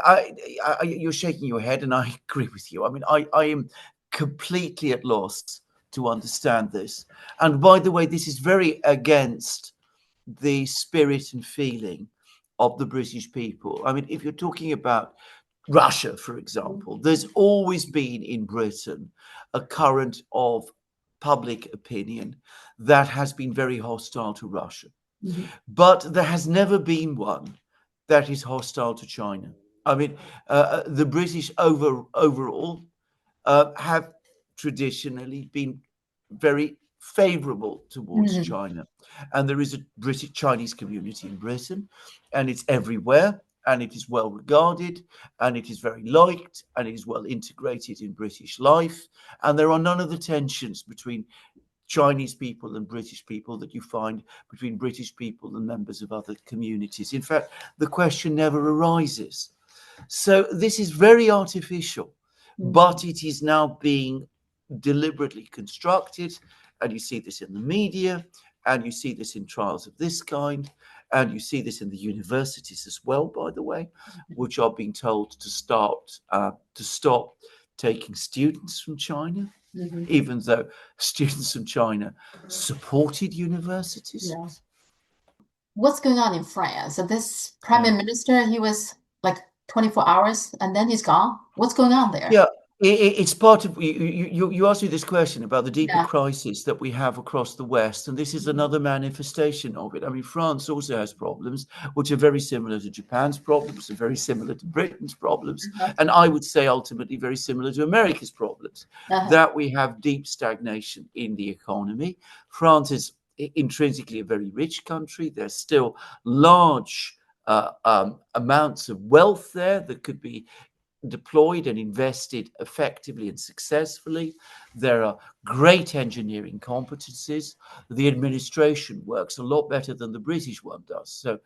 Speaker 2: you're shaking your head, and I agree with you. I mean, I am completely at loss to understand this. And by the way, this is very against the spirit and feeling of the British people. I mean, if you're talking about Russia, for example, there's always been in Britain a current of public opinion that has been very hostile to Russia.
Speaker 1: Mhm.
Speaker 2: But there has never been one that is hostile to China. I mean, the British overall have traditionally been very favorable towards
Speaker 1: Mhm.
Speaker 2: China. And there is a British Chinese community in Britain, and it's everywhere, and it is well regarded, and it is very liked, and it is well integrated in British life. And there are none of the tensions between Chinese people and British people that you find between British people and members of other communities. In fact, the question never arises. So this is very artificial, but it is now being deliberately constructed. And you see this in the media, and you see this in trials of this kind, and you see this in the universities as well, by the way, which are being told to stop taking students from China,
Speaker 1: Mhm.
Speaker 2: even though students from China supported universities.
Speaker 1: Yeah. What's going on in France? So this prime
Speaker 2: Yeah.
Speaker 1: minister, he was like 24 hours and then he's gone. What's going on there?
Speaker 2: Yeah, it's part of you asked me this question about the deeper
Speaker 1: Yeah.
Speaker 2: crisis that we have across the West, and this is
Speaker 1: Mhm.
Speaker 2: another manifestation of it. I mean, France also has problems which are very similar to Japan's problems, and very similar to Britain's problems,
Speaker 1: Uh-huh.
Speaker 2: and I would say ultimately very similar to America's problems.
Speaker 1: Uh-huh.
Speaker 2: That we have deep stagnation in the economy. France is intrinsically a very rich country. There's still large amounts of wealth there that could be deployed and invested effectively and successfully. There are great engineering competencies. The administration works a lot better than the British one does. So,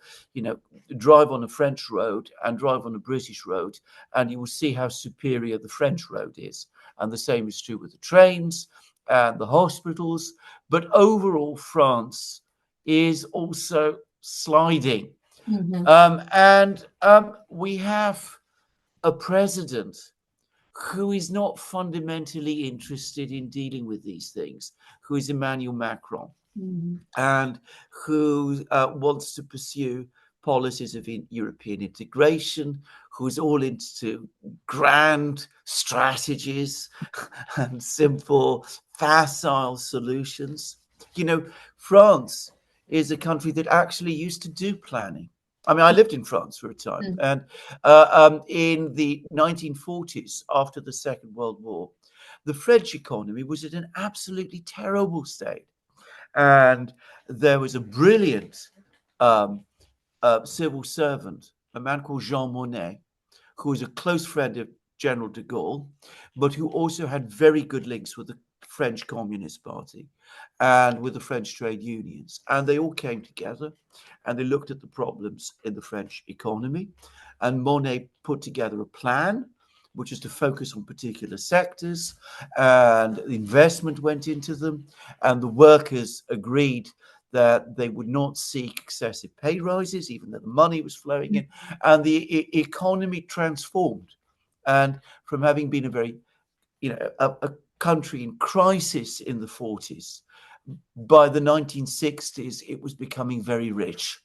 Speaker 2: drive on a French road and drive on a British road, and you will see how superior the French road is. And the same is true with the trains and the hospitals. But overall, France is also sliding.
Speaker 1: Mhm.
Speaker 2: And we have a president who is not fundamentally interested in dealing with these things, who is Emmanuel Macron,
Speaker 1: Mhm.
Speaker 2: and who wants to pursue policies of European integration, who's all into grand strategies and simple, facile solutions. France is a country that actually used to do planning. I mean, I lived in France for a time,
Speaker 1: Mhm.
Speaker 2: and in the 1940s, after the Second World War, the French economy was in an absolutely terrible state. And there was a brilliant um, civil servant, a man called Jean Monnet, who was a close friend of General de Gaulle, but who also had very good links with the French Communist Party and with the French trade unions. And they all came together and they looked at the problems in the French economy. And Monet put together a plan, which is to focus on particular sectors, and investment went into them. And the workers agreed that they would not seek excessive pay rises, even though the money was flowing in, and the economy transformed. And from having been a country in crisis in the 40s, by the 1960s, it was becoming very rich.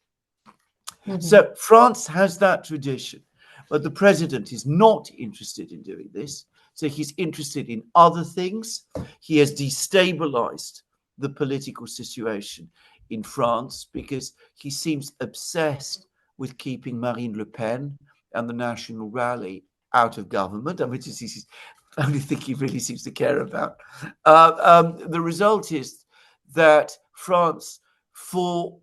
Speaker 1: Mhm.
Speaker 2: So France has that tradition, but the president is not interested in doing this. So he's interested in other things. He has destabilized the political situation in France because he seems obsessed with keeping Marine Le Pen and the National Rally out of government, which is the only thing he really seems to care about. The result is that France, for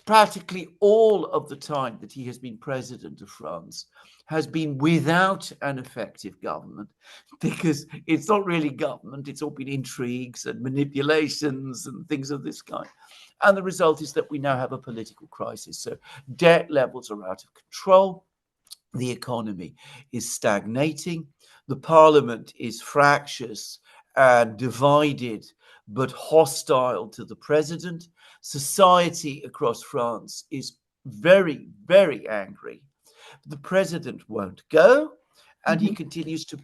Speaker 2: practically all of the time that he has been president of France, has been without an effective government, because it's not really government, it's all been intrigues and manipulations and things of this kind. And the result is that we now have a political crisis. So debt levels are out of control. The economy is stagnating. The parliament is fractious and divided, but hostile to the president. Society across France is very, very angry. The president won't go, and he continues to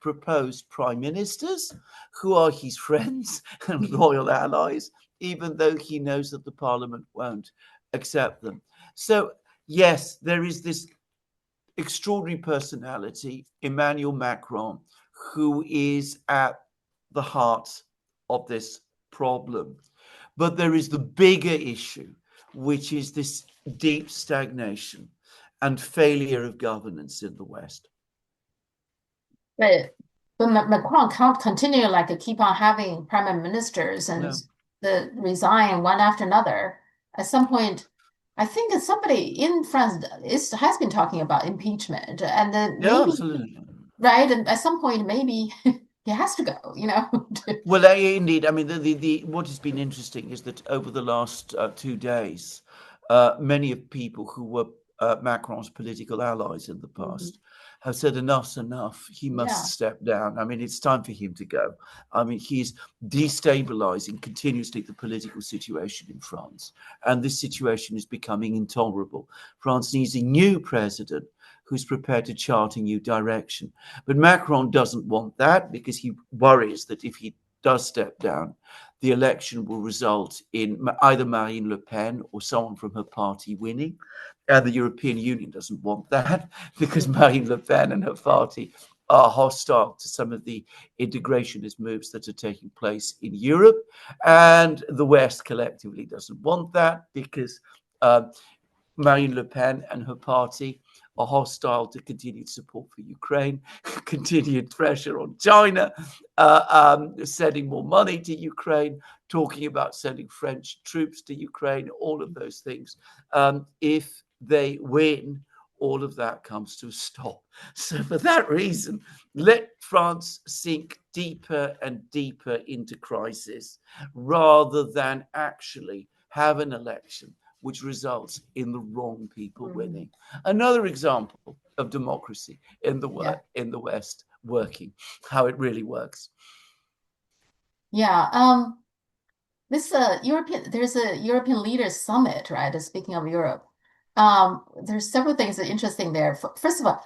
Speaker 2: propose prime ministers who are his friends and loyal allies, even though he knows that the parliament won't accept them. So, yes, there is this extraordinary personality, Emmanuel Macron, who is at the heart of this problem. But there is the bigger issue, which is this deep stagnation and failure of governance in the West.
Speaker 1: But Macron can't continue like keep on having prime ministers and the resign one after another. At some point, I think somebody in France has been talking about impeachment, and then maybe right, and at some point maybe he has to go.
Speaker 2: Well, indeed. I mean, the what has been interesting is that over the last 2 days, many of people who were Macron's political allies in the past have said enough's enough. He must step down. I mean, it's time for him to go. I mean, he's destabilizing continuously the political situation in France. And this situation is becoming intolerable. France needs a new president who's prepared to chart a new direction. But Macron doesn't want that, because he worries that if he does step down, the election will result in either Marine Le Pen or someone from her party winning. And the European Union doesn't want that, because Marine Le Pen and her party are hostile to some of the integrationist moves that are taking place in Europe. And the West collectively doesn't want that, because Marine Le Pen and her party are hostile to continued support for Ukraine, continued pressure on China, sending more money to Ukraine, talking about sending French troops to Ukraine, all of those things. If they win, all of that comes to a stop. So for that reason, let France sink deeper and deeper into crisis, rather than actually have an election which results in the wrong people winning. Another example of democracy in the West working, how it really works.
Speaker 1: Yeah. There's a European Leaders Summit, right? Speaking of Europe, there's several things that are interesting there. First of all,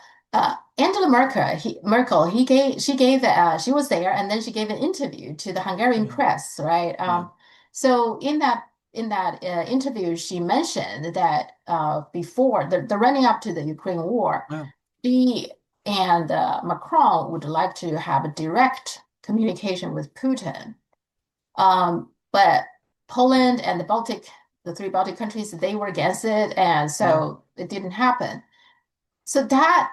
Speaker 1: Angela Merkel, she was there, and then she gave an interview to the Hungarian press, right? So in that interview, she mentioned that before the running up to the Ukraine war, she and Macron would like to have a direct communication with Putin. But Poland and the 3 Baltic countries, they were against it, and so it didn't happen. So that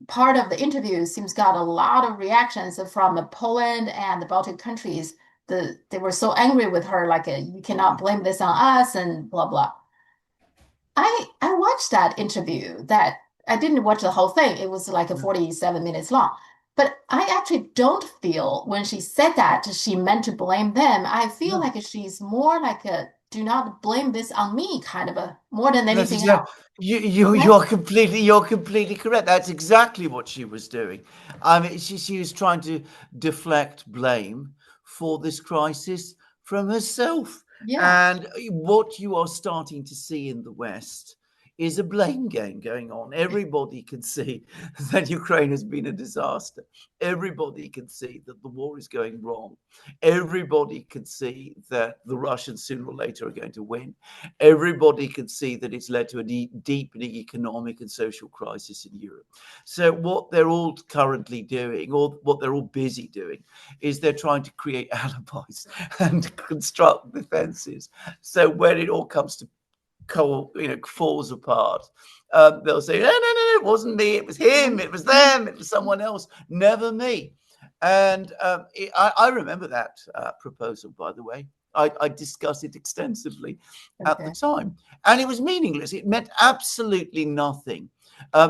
Speaker 1: part of the interview seems got a lot of reactions from Poland and the Baltic countries. They were so angry with her, like you cannot blame this on us and blah blah. I watched that interview. That I didn't watch the whole thing. It was like 47 minutes long. But I actually don't feel when she said that she meant to blame them. I feel like she's more like a do not blame this on me kind of a more than anything else.
Speaker 2: You're completely correct. That's exactly what she was doing. I mean, she was trying to deflect blame for this crisis from herself. And what you are starting to see in the West is a blame game going on. Everybody can see that Ukraine has been a disaster. Everybody can see that the war is going wrong. Everybody can see that the Russians sooner or later are going to win. Everybody can see that it's led to a deepening economic and social crisis in Europe. So what they're all currently doing, or what they're all busy doing, is they're trying to create alibis and construct defenses. So when it all comes to falls apart, they'll say, no, it wasn't me, it was him, it was them, it was someone else, never me. And I remember that proposal, by the way. I discussed it extensively at the time, and it was meaningless. It meant absolutely nothing.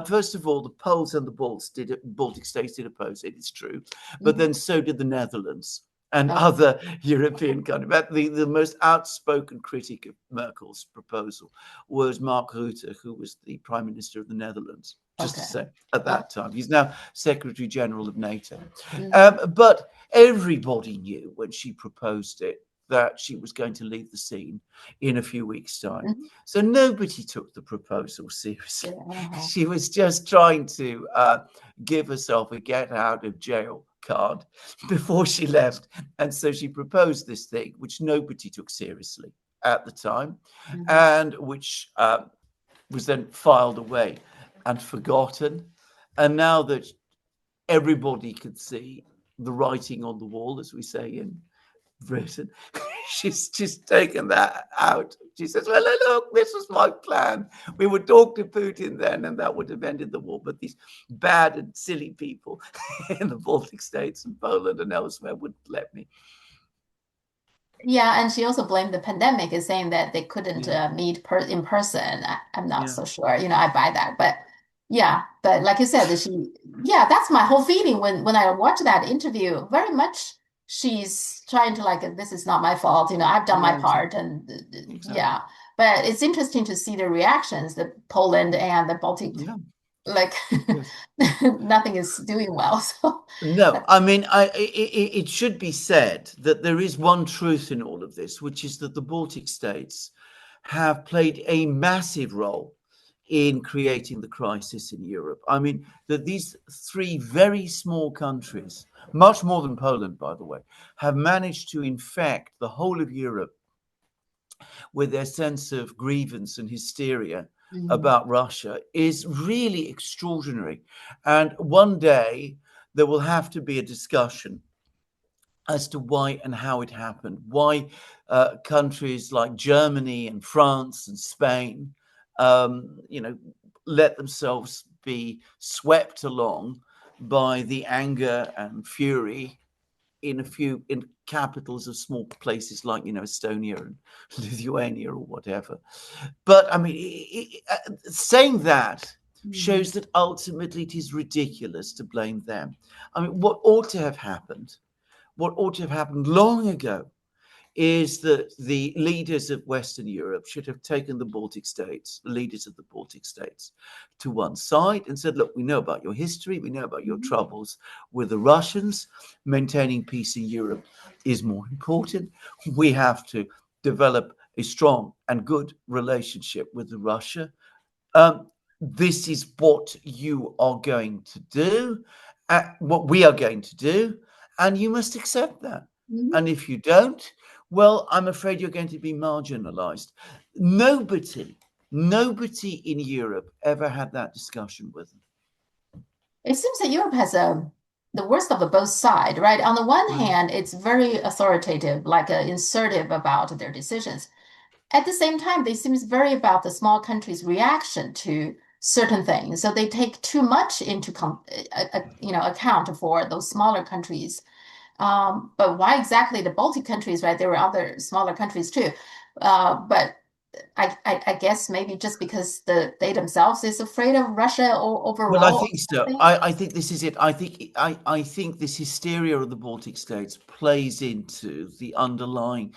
Speaker 2: First of all, the Poles and the Baltic states did oppose it, it's true, but then so did the Netherlands and other European countries. The most outspoken critic of Merkel's proposal was Mark Rutte, who was the Prime Minister of the Netherlands, just to say, at that time. He's now Secretary General of NATO. But everybody knew when she proposed it that she was going to leave the scene in a few weeks' time. So nobody took the proposal seriously. She was just trying to give herself a get out of jail card before she left. And so she proposed this thing, which nobody took seriously at the time, and which was then filed away and forgotten. And now that everybody could see the writing on the wall, as we say in Britain, she's just taken that out. She says, well, look, this was my plan. We would talk to Putin then, and that would have ended the war. But these bad and silly people in the Baltic states and Poland and elsewhere wouldn't let me.
Speaker 1: Yeah, and she also blamed the pandemic, as saying that they couldn't meet in person. I'm not so sure. I buy that. But yeah, but like you said, that's my whole feeling when I watch that interview. Very much she's trying to this is not my fault. I've done my part. And yeah, but it's interesting to see the reactions, the Poland and the Baltic. Nothing is doing well. So
Speaker 2: no, I mean, it should be said that there is one truth in all of this, which is that the Baltic states have played a massive role in creating the crisis in Europe. I mean, that these three very small countries, much more than Poland, by the way, have managed to infect the whole of Europe with their sense of grievance and hysteria about Russia is really extraordinary. And one day there will have to be a discussion as to why and how it happened, why countries like Germany and France and Spain, let themselves be swept along by the anger and fury in capitals of small places like Estonia and Lithuania or whatever. But I mean, saying that shows that ultimately it is ridiculous to blame them. I mean, what ought to have happened long ago, is that the leaders of Western Europe should have taken the leaders of the Baltic states, to one side and said, look, we know about your history, we know about your troubles with the Russians. Maintaining peace in Europe is more important. We have to develop a strong and good relationship with Russia. This is what you are going to do, what we are going to do, and you must accept that. And if you don't, well, I'm afraid you're going to be marginalized. Nobody in Europe ever had that discussion with them.
Speaker 1: It seems that Europe has the worst of both sides, right? On the one hand, it's very authoritative, assertive about their decisions. At the same time, they seem very about the small countries' reaction to certain things. So they take too much into account for those smaller countries. But why exactly the Baltic countries, right? There were other smaller countries too. But I guess maybe just because they themselves is afraid of Russia overall.
Speaker 2: Well, I think so. I think this is it. I think this hysteria of the Baltic states plays into the underlying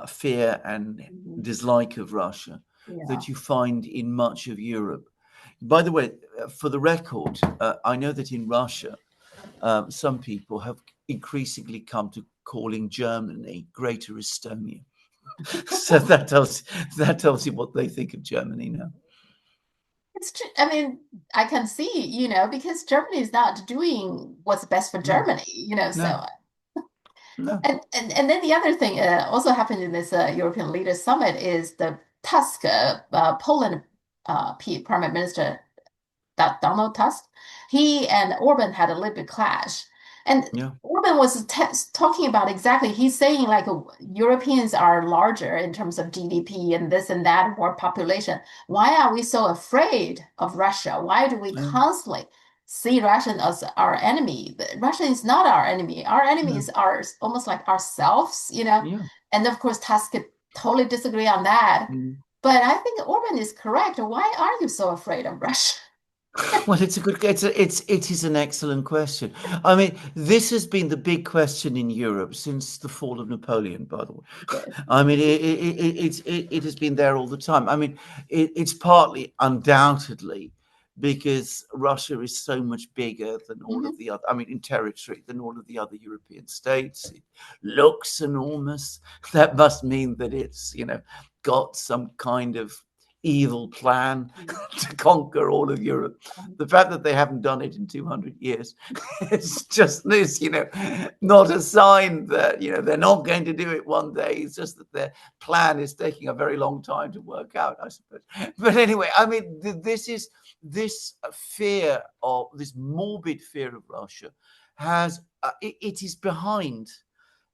Speaker 2: fear and dislike of Russia that you find in much of Europe. By the way, for the record, I know that in Russia, some people have increasingly come to calling Germany Greater Estonia. So that tells you what they think of Germany now.
Speaker 1: It's true. I mean, I can see, because Germany is not doing what's best for
Speaker 2: No,
Speaker 1: Germany,
Speaker 2: no,
Speaker 1: so.
Speaker 2: no.
Speaker 1: And then the other thing also happened in this European Leaders Summit is the Tusk, Poland Prime Minister Donald Tusk, he and Orban had a little bit clash. And
Speaker 2: Yeah,
Speaker 1: Orban was talking about exactly, he's saying like Europeans are larger in terms of GDP and this and that, more population. Why are we so afraid of Russia? Why do we
Speaker 2: yeah,
Speaker 1: constantly see Russia as our enemy? Russia is not our enemy. Our enemy
Speaker 2: no,
Speaker 1: is ours, almost like ourselves.
Speaker 2: yeah.
Speaker 1: And of course, Tusk could totally disagree on that.
Speaker 2: Mm.
Speaker 1: But I think Orban is correct. Why are you so afraid of Russia?
Speaker 2: Well, it is an excellent question. I mean, this has been the big question in Europe since the fall of Napoleon, by the way.
Speaker 1: Yes.
Speaker 2: I mean, it has been there all the time. I mean, it's partly undoubtedly because Russia is so much bigger than all of
Speaker 1: Mhm.
Speaker 2: the other, I mean, in territory, than all of the other European states. It looks enormous. That must mean that it's, got some kind of evil plan to conquer all of Europe. The fact that they haven't done it in 200 years is just this, not a sign that, they're not going to do it one day. It's just that their plan is taking a very long time to work out, I suppose. But anyway, I mean, this fear of this morbid fear of Russia has, it is behind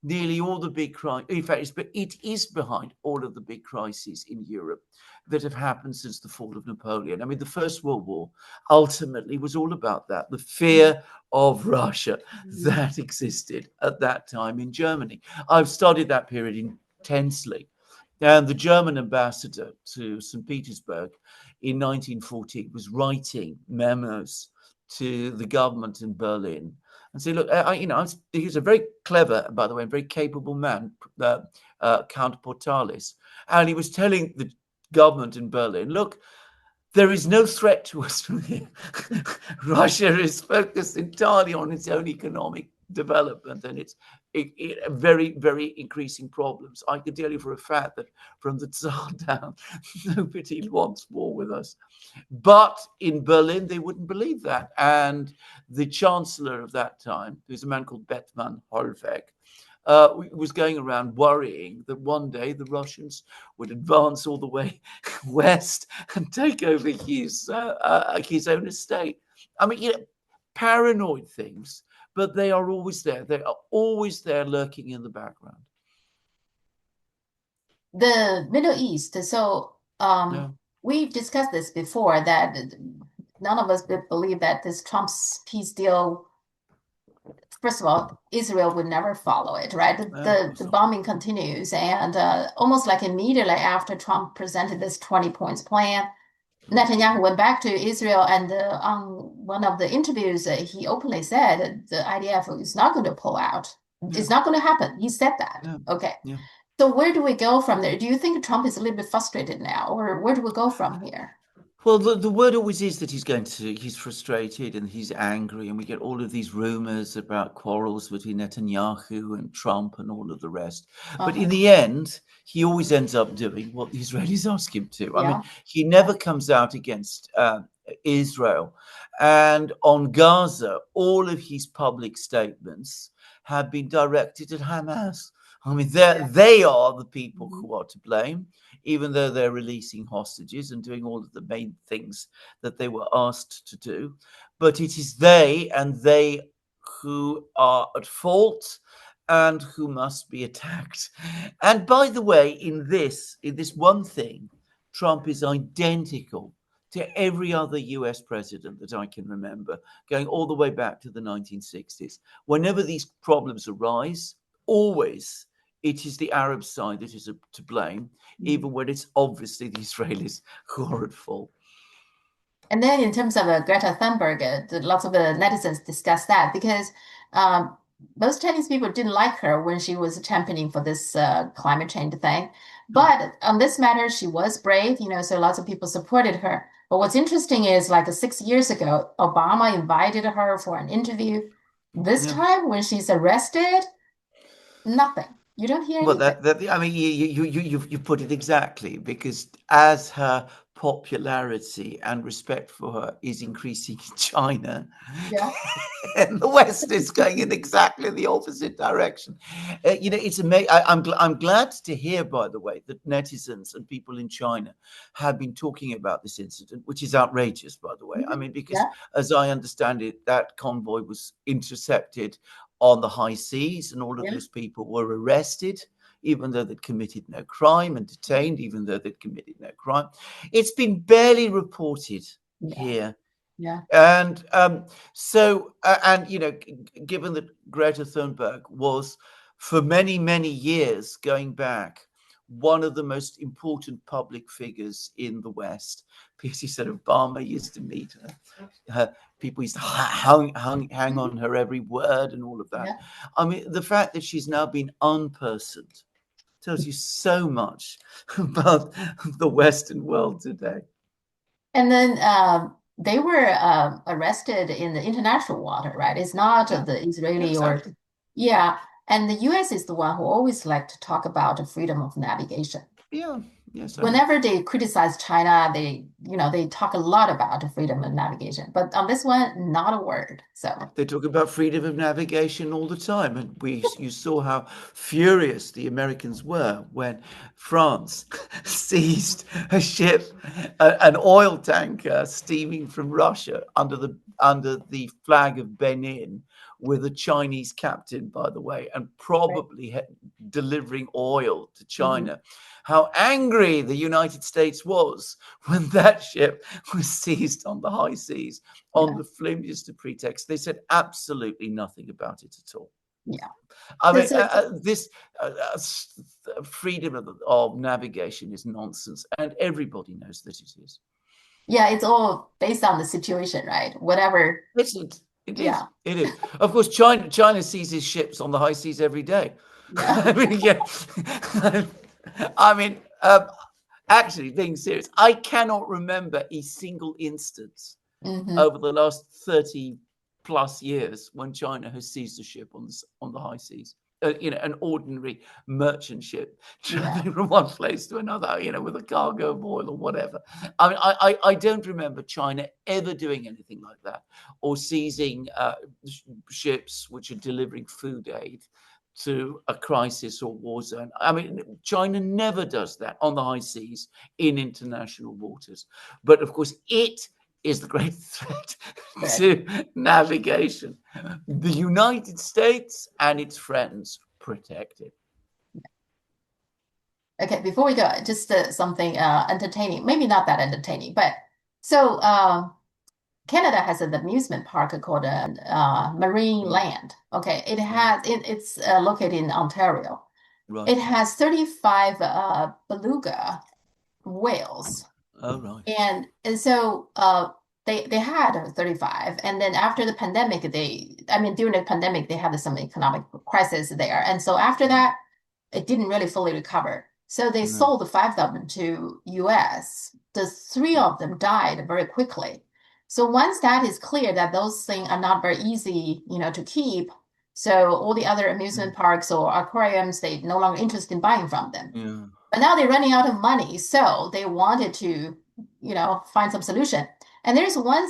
Speaker 2: nearly all the big crises. In fact, it is behind all of the big crises in Europe that have happened since the fall of Napoleon. I mean, the First World War ultimately was all about that, the fear of Russia
Speaker 1: Mhm.
Speaker 2: that existed at that time in Germany. I've studied that period intensely. And the German ambassador to St. Petersburg in 1940 was writing memos to the government in Berlin and say, look, he's a very clever, by the way, very capable man, Count Portalis. And he was telling the government in Berlin, look, there is no threat to us from here. Russia is focused entirely on its own economic development and its very, very increasing problems. I can tell you for a fact that from the Tsar down, nobody wants war with us. But in Berlin, they wouldn't believe that. And the chancellor of that time, who's a man called Bethmann Hollweg, was going around worrying that one day the Russians would advance all the way west and take over his own estate. I mean, paranoid things, but they are always there. They are always there, lurking in the background.
Speaker 1: The Middle East. So
Speaker 2: Yeah,
Speaker 1: we've discussed this before that none of us believe that this Trump's peace deal, first of all, Israel would never follow it, right? The,
Speaker 2: yeah, of
Speaker 1: the, the
Speaker 2: course not.
Speaker 1: bombing continues. And almost like immediately after Trump presented this 20 points plan, Netanyahu went back to Israel, and on one of the interviews, he openly said the IDF is not going to pull out.
Speaker 2: Yeah,
Speaker 1: It's not going to happen. He said that.
Speaker 2: yeah,
Speaker 1: Okay.
Speaker 2: yeah.
Speaker 1: So where do we go from there? Do you think Trump is a little bit frustrated now, or where do we go from here?
Speaker 2: Well, the word always is that he's frustrated and he's angry, and we get all of these rumors about quarrels between Netanyahu and Trump and all of the rest. But in
Speaker 1: Uh-huh.
Speaker 2: the end, he always ends up doing what the Israelis ask him to. I mean,
Speaker 1: Yeah.
Speaker 2: he never comes out against Israel. And on Gaza, all of his public statements have been directed at Hamas. I mean,
Speaker 1: Yeah.
Speaker 2: they are the people
Speaker 1: Mhm.
Speaker 2: who are to blame, even though they're releasing hostages and doing all of the main things that they were asked to do. But it is they who are at fault and who must be attacked. And by the way, in this one thing, Trump is identical to every other US president that I can remember, going all the way back to the 1960s. Whenever these problems arise, always it is the Arab side that is to blame, even when it's obviously the Israelis who are at fault.
Speaker 1: And then in terms of Greta Thunberg, lots of netizens discuss that because um, most Chinese people didn't like her when she was championing for this climate change thing. But on this matter, she was brave, so lots of people supported her. But what's interesting is like 6 years ago, Obama invited her for an interview. This
Speaker 2: Yeah.
Speaker 1: time, when she's arrested, nothing. You don't hear
Speaker 2: Well,
Speaker 1: anything.
Speaker 2: I mean, you put it exactly, because as her popularity and respect for her is increasing in China,
Speaker 1: Yeah.
Speaker 2: and the West is going in exactly the opposite direction. It's amazing. I'm glad to hear, by the way, that netizens and people in China have been talking about this incident, which is outrageous, by the way. I
Speaker 1: Mhm.
Speaker 2: mean, because
Speaker 1: Yeah.
Speaker 2: as I understand it, that convoy was intercepted on the high seas, and all of
Speaker 1: Really?
Speaker 2: those people were arrested, even though they'd committed no crime, and detained, even though they'd committed no crime. It's been barely reported
Speaker 1: Yeah.
Speaker 2: here.
Speaker 1: Yeah.
Speaker 2: And given that Greta Thunberg was, for many, many years going back, one of the most important public figures in the West, because he said Obama used to meet her, people used to hang
Speaker 1: Mhm.
Speaker 2: on her every word and all of that.
Speaker 1: Yeah.
Speaker 2: I mean, the fact that she's now been unpersoned tells you so much about the Western world today.
Speaker 1: And then they were arrested in the international water, right? It's not
Speaker 2: Yeah,
Speaker 1: the Israeli or,
Speaker 2: exactly.
Speaker 1: yeah. And the US is the one who always like to talk about the freedom of navigation.
Speaker 2: Yeah, yes, I know.
Speaker 1: Whenever they criticize China, they talk a lot about the freedom of navigation. But on this one, not a word. So,
Speaker 2: They talk about freedom of navigation all the time, and you saw how furious the Americans were when France seized a ship, an oil tanker steaming from Russia under the flag of Benin, with a Chinese captain, by the way, and
Speaker 1: right.
Speaker 2: probably delivering oil to
Speaker 1: Mhm.
Speaker 2: China. How angry the United States was when that ship was seized on the high seas on
Speaker 1: Yeah.
Speaker 2: the flimsiest of pretexts. They said absolutely nothing about it at all.
Speaker 1: Yeah.
Speaker 2: I
Speaker 1: So,
Speaker 2: mean,
Speaker 1: so
Speaker 2: this freedom of navigation is nonsense, and everybody knows that it is.
Speaker 1: yeah, it's all based on the situation, right? Whatever.
Speaker 2: It's, it is.
Speaker 1: Yeah.
Speaker 2: It is. Of course, China seizes ships on the high seas every day.
Speaker 1: Yeah.
Speaker 2: I mean, yeah. I mean, actually, being serious, I cannot remember a single instance
Speaker 1: Hmm.
Speaker 2: over the last 30 plus years when China has seized a ship on the high seas. An ordinary merchant ship
Speaker 1: Yeah.
Speaker 2: traveling from one place to another, with a cargo of oil or whatever. I mean, I don't remember China ever doing anything like that, or seizing ships which are delivering food aid to a crisis or war zone. I mean, China never does that on the high seas in international waters. But of course, it is the great threat
Speaker 1: Correct.
Speaker 2: to navigation. The United States and its friends protect it.
Speaker 1: Okay, before we go, just something entertaining. Maybe not that entertaining, but so Canada has an amusement park called
Speaker 2: Mm,
Speaker 1: Marineland. Okay,
Speaker 2: mm,
Speaker 1: it's located in Ontario.
Speaker 2: right.
Speaker 1: It has 35 beluga whales,
Speaker 2: Oh, right.
Speaker 1: and so they had 35, and then after the pandemic, I mean during the pandemic they had some economic crisis there, and so after
Speaker 2: Mm,
Speaker 1: that it didn't really fully recover. So they
Speaker 2: no.
Speaker 1: sold the 5 of them to US. The three of them died very quickly. So once that is clear that those things are not very easy, to keep, so all the other
Speaker 2: Mm,
Speaker 1: amusement parks or aquariums, they no longer interested in buying from them.
Speaker 2: yeah.
Speaker 1: But now they're running out of money, so they wanted to, find some solution. And there's one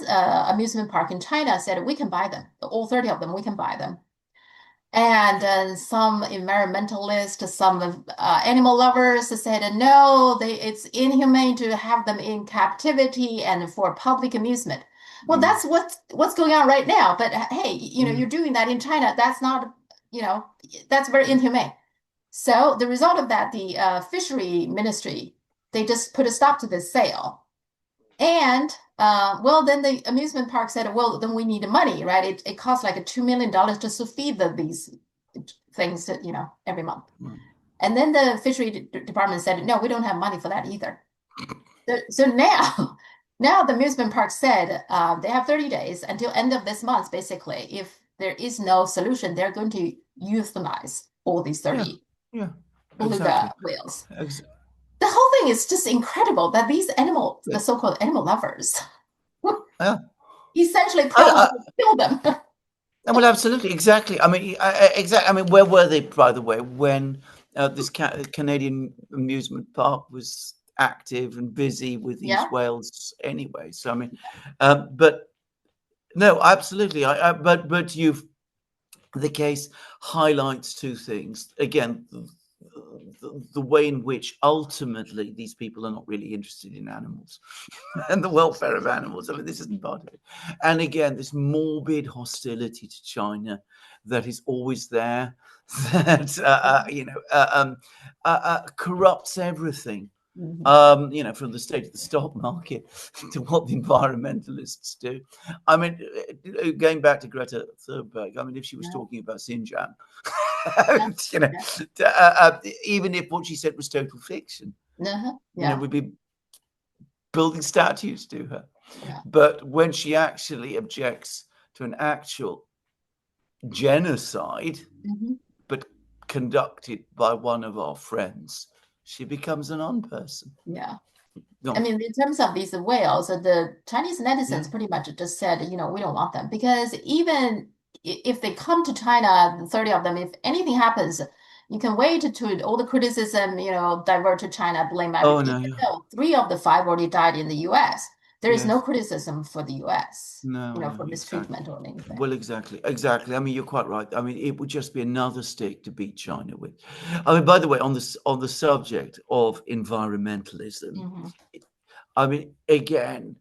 Speaker 1: amusement park in China said we can buy them, all 30 of them, we can buy them. And some environmentalists, some animal lovers said, no, it's inhumane to have them in captivity and for public amusement. Well,
Speaker 2: Mm,
Speaker 1: that's what's going on right now. But hey,
Speaker 2: mm,
Speaker 1: you're doing that in China. That's not, that's very inhumane. So the result of that, the fishery ministry, they just put a stop to this sale. And well, then the amusement park said, well, then we need the money, right? It costs like $2 million just to feed these things, every month.
Speaker 2: mm.
Speaker 1: And then the fishery department said, no, we don't have money for that either. So now, now the amusement park said they have 30 days until end of this month, basically. If there is no solution, they're going to euthanize all these
Speaker 2: Yeah,
Speaker 1: 30
Speaker 2: yeah,
Speaker 1: beluga
Speaker 2: exactly.
Speaker 1: whales.
Speaker 2: Ex-
Speaker 1: The whole thing is just incredible that these the
Speaker 2: yeah.
Speaker 1: so-called animal lovers,
Speaker 2: Yeah.
Speaker 1: essentially
Speaker 2: I,
Speaker 1: promised
Speaker 2: I,
Speaker 1: to kill them.
Speaker 2: well, absolutely, exactly. I mean, exactly. I mean, where were they, by the way, when this Canadian amusement park was active and busy with these
Speaker 1: Yeah.
Speaker 2: whales anyway. So I mean, but no, absolutely. But the case highlights two things. Again, the way in which ultimately these people are not really interested in animals and the welfare of animals. I mean, this isn't part of it. And again, this morbid hostility to China that is always there, that corrupts everything. From the state of the stock market to what the environmentalists do. I mean, going back to Greta Thunberg, I mean, if she was talking about Xinjiang, even if what she said was total fiction, we'd be building statues to her.
Speaker 1: Yeah.
Speaker 2: But when she actually objects to an actual genocide, but conducted by one of our friends, she becomes an unperson.
Speaker 1: Yeah.
Speaker 2: No.
Speaker 1: I mean, in terms of these whales, the Chinese netizens pretty much just said, we don't want them, because even if they come to China, 30 of them, if anything happens, you can wait to all the criticism, divert to China, blame everything.
Speaker 2: Oh, no.
Speaker 1: No, 3 of the 5 already died in the US. There is no criticism for the US, for mistreatment or anything.
Speaker 2: Well, exactly. I mean, you're quite right. I mean, it would just be another stick to beat China with. I mean, by the way, on the subject of environmentalism, I mean, again,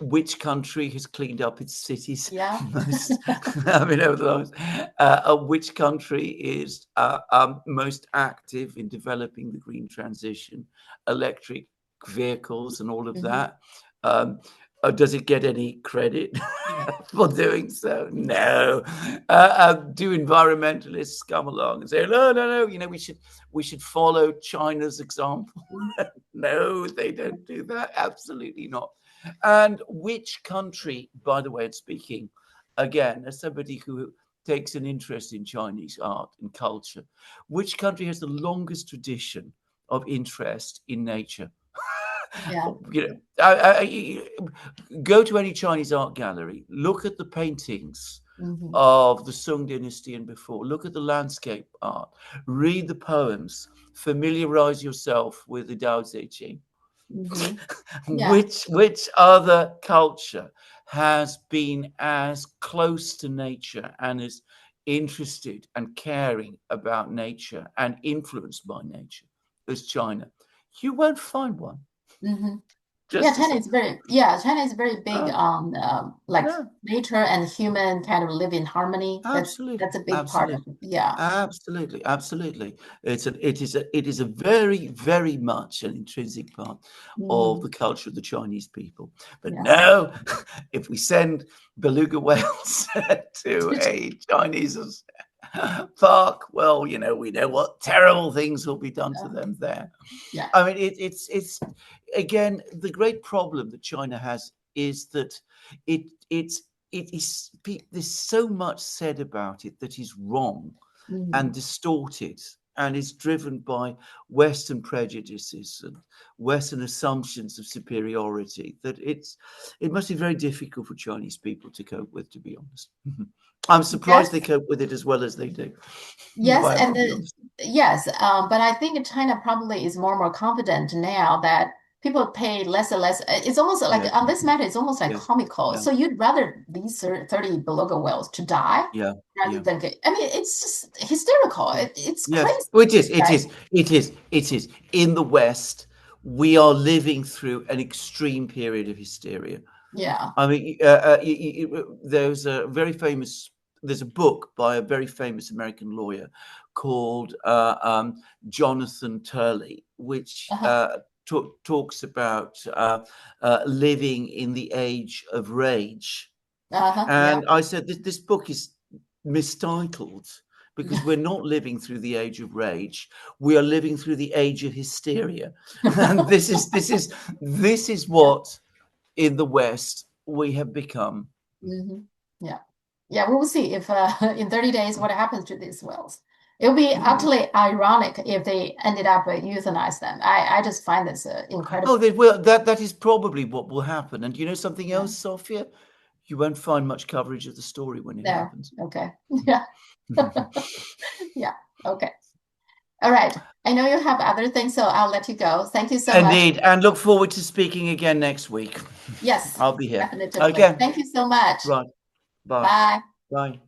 Speaker 2: which country has cleaned up its cities most? I mean, over the last, which country is most active in developing the green transition, electric vehicles, and all of that? Does it get any credit for doing so? No. Do environmentalists come along and say, no, we should follow China's example? No, they don't do that. Absolutely not. And which country, by the way, speaking again as somebody who takes an interest in Chinese art and culture, which country has the longest tradition of interest in nature? Go to any Chinese art gallery, look at the paintings of the Sung Dynasty and before, look at the landscape art, read the poems, familiarize yourself with the Tao Te Ching. Which other culture has been as close to nature and is interested and caring about nature and influenced by nature as China? You won't find one.
Speaker 1: China is very big on nature and human kind of live in harmony.
Speaker 2: Absolutely,
Speaker 1: that's a big part of it. Yeah.
Speaker 2: Absolutely. It is a very, very much an intrinsic part of the culture of the Chinese people. But no, if we send beluga whales to a Chinese park, well, we know what terrible things will be done to them there. I mean, it's again, the great problem that China has is that there's so much said about it that is wrong and distorted and is driven by Western prejudices and Western assumptions of superiority, that it must be very difficult for Chinese people to cope with, to be honest. I'm surprised they cope with it as well as they do.
Speaker 1: Yes, but I think China probably is more and more confident now that people pay less and less. It's almost like on this matter, it's almost like comical. So you'd rather these 30 beluga whales to die rather than I mean, it's just hysterical. It's crazy.
Speaker 2: Well, it is. In the West, we are living through an extreme period of hysteria.
Speaker 1: Yeah.
Speaker 2: I mean, there's a book by a very famous American lawyer called Jonathan Turley, which talks about living in the age of rage. I said this book is mistitled because we're not living through the age of rage. We are living through the age of hysteria. And this is what in the West we have become.
Speaker 1: Yeah, we will see if in 30 days what happens to these whales. It would be utterly ironic if they ended up euthanize them. I just find this incredible.
Speaker 2: Oh, they will. That is probably what will happen. And you know something else, Sophia? You won't find much coverage of the story when it happens.
Speaker 1: Okay. Yeah. Yeah. Okay. All right. I know you have other things, so I'll let you go. Thank you so much.
Speaker 2: Indeed, and look forward to speaking again next week.
Speaker 1: Yes,
Speaker 2: I'll be here.
Speaker 1: definitively.
Speaker 2: Okay,
Speaker 1: Thank you so much.
Speaker 2: right. Bye.
Speaker 1: Bye.
Speaker 2: Bye.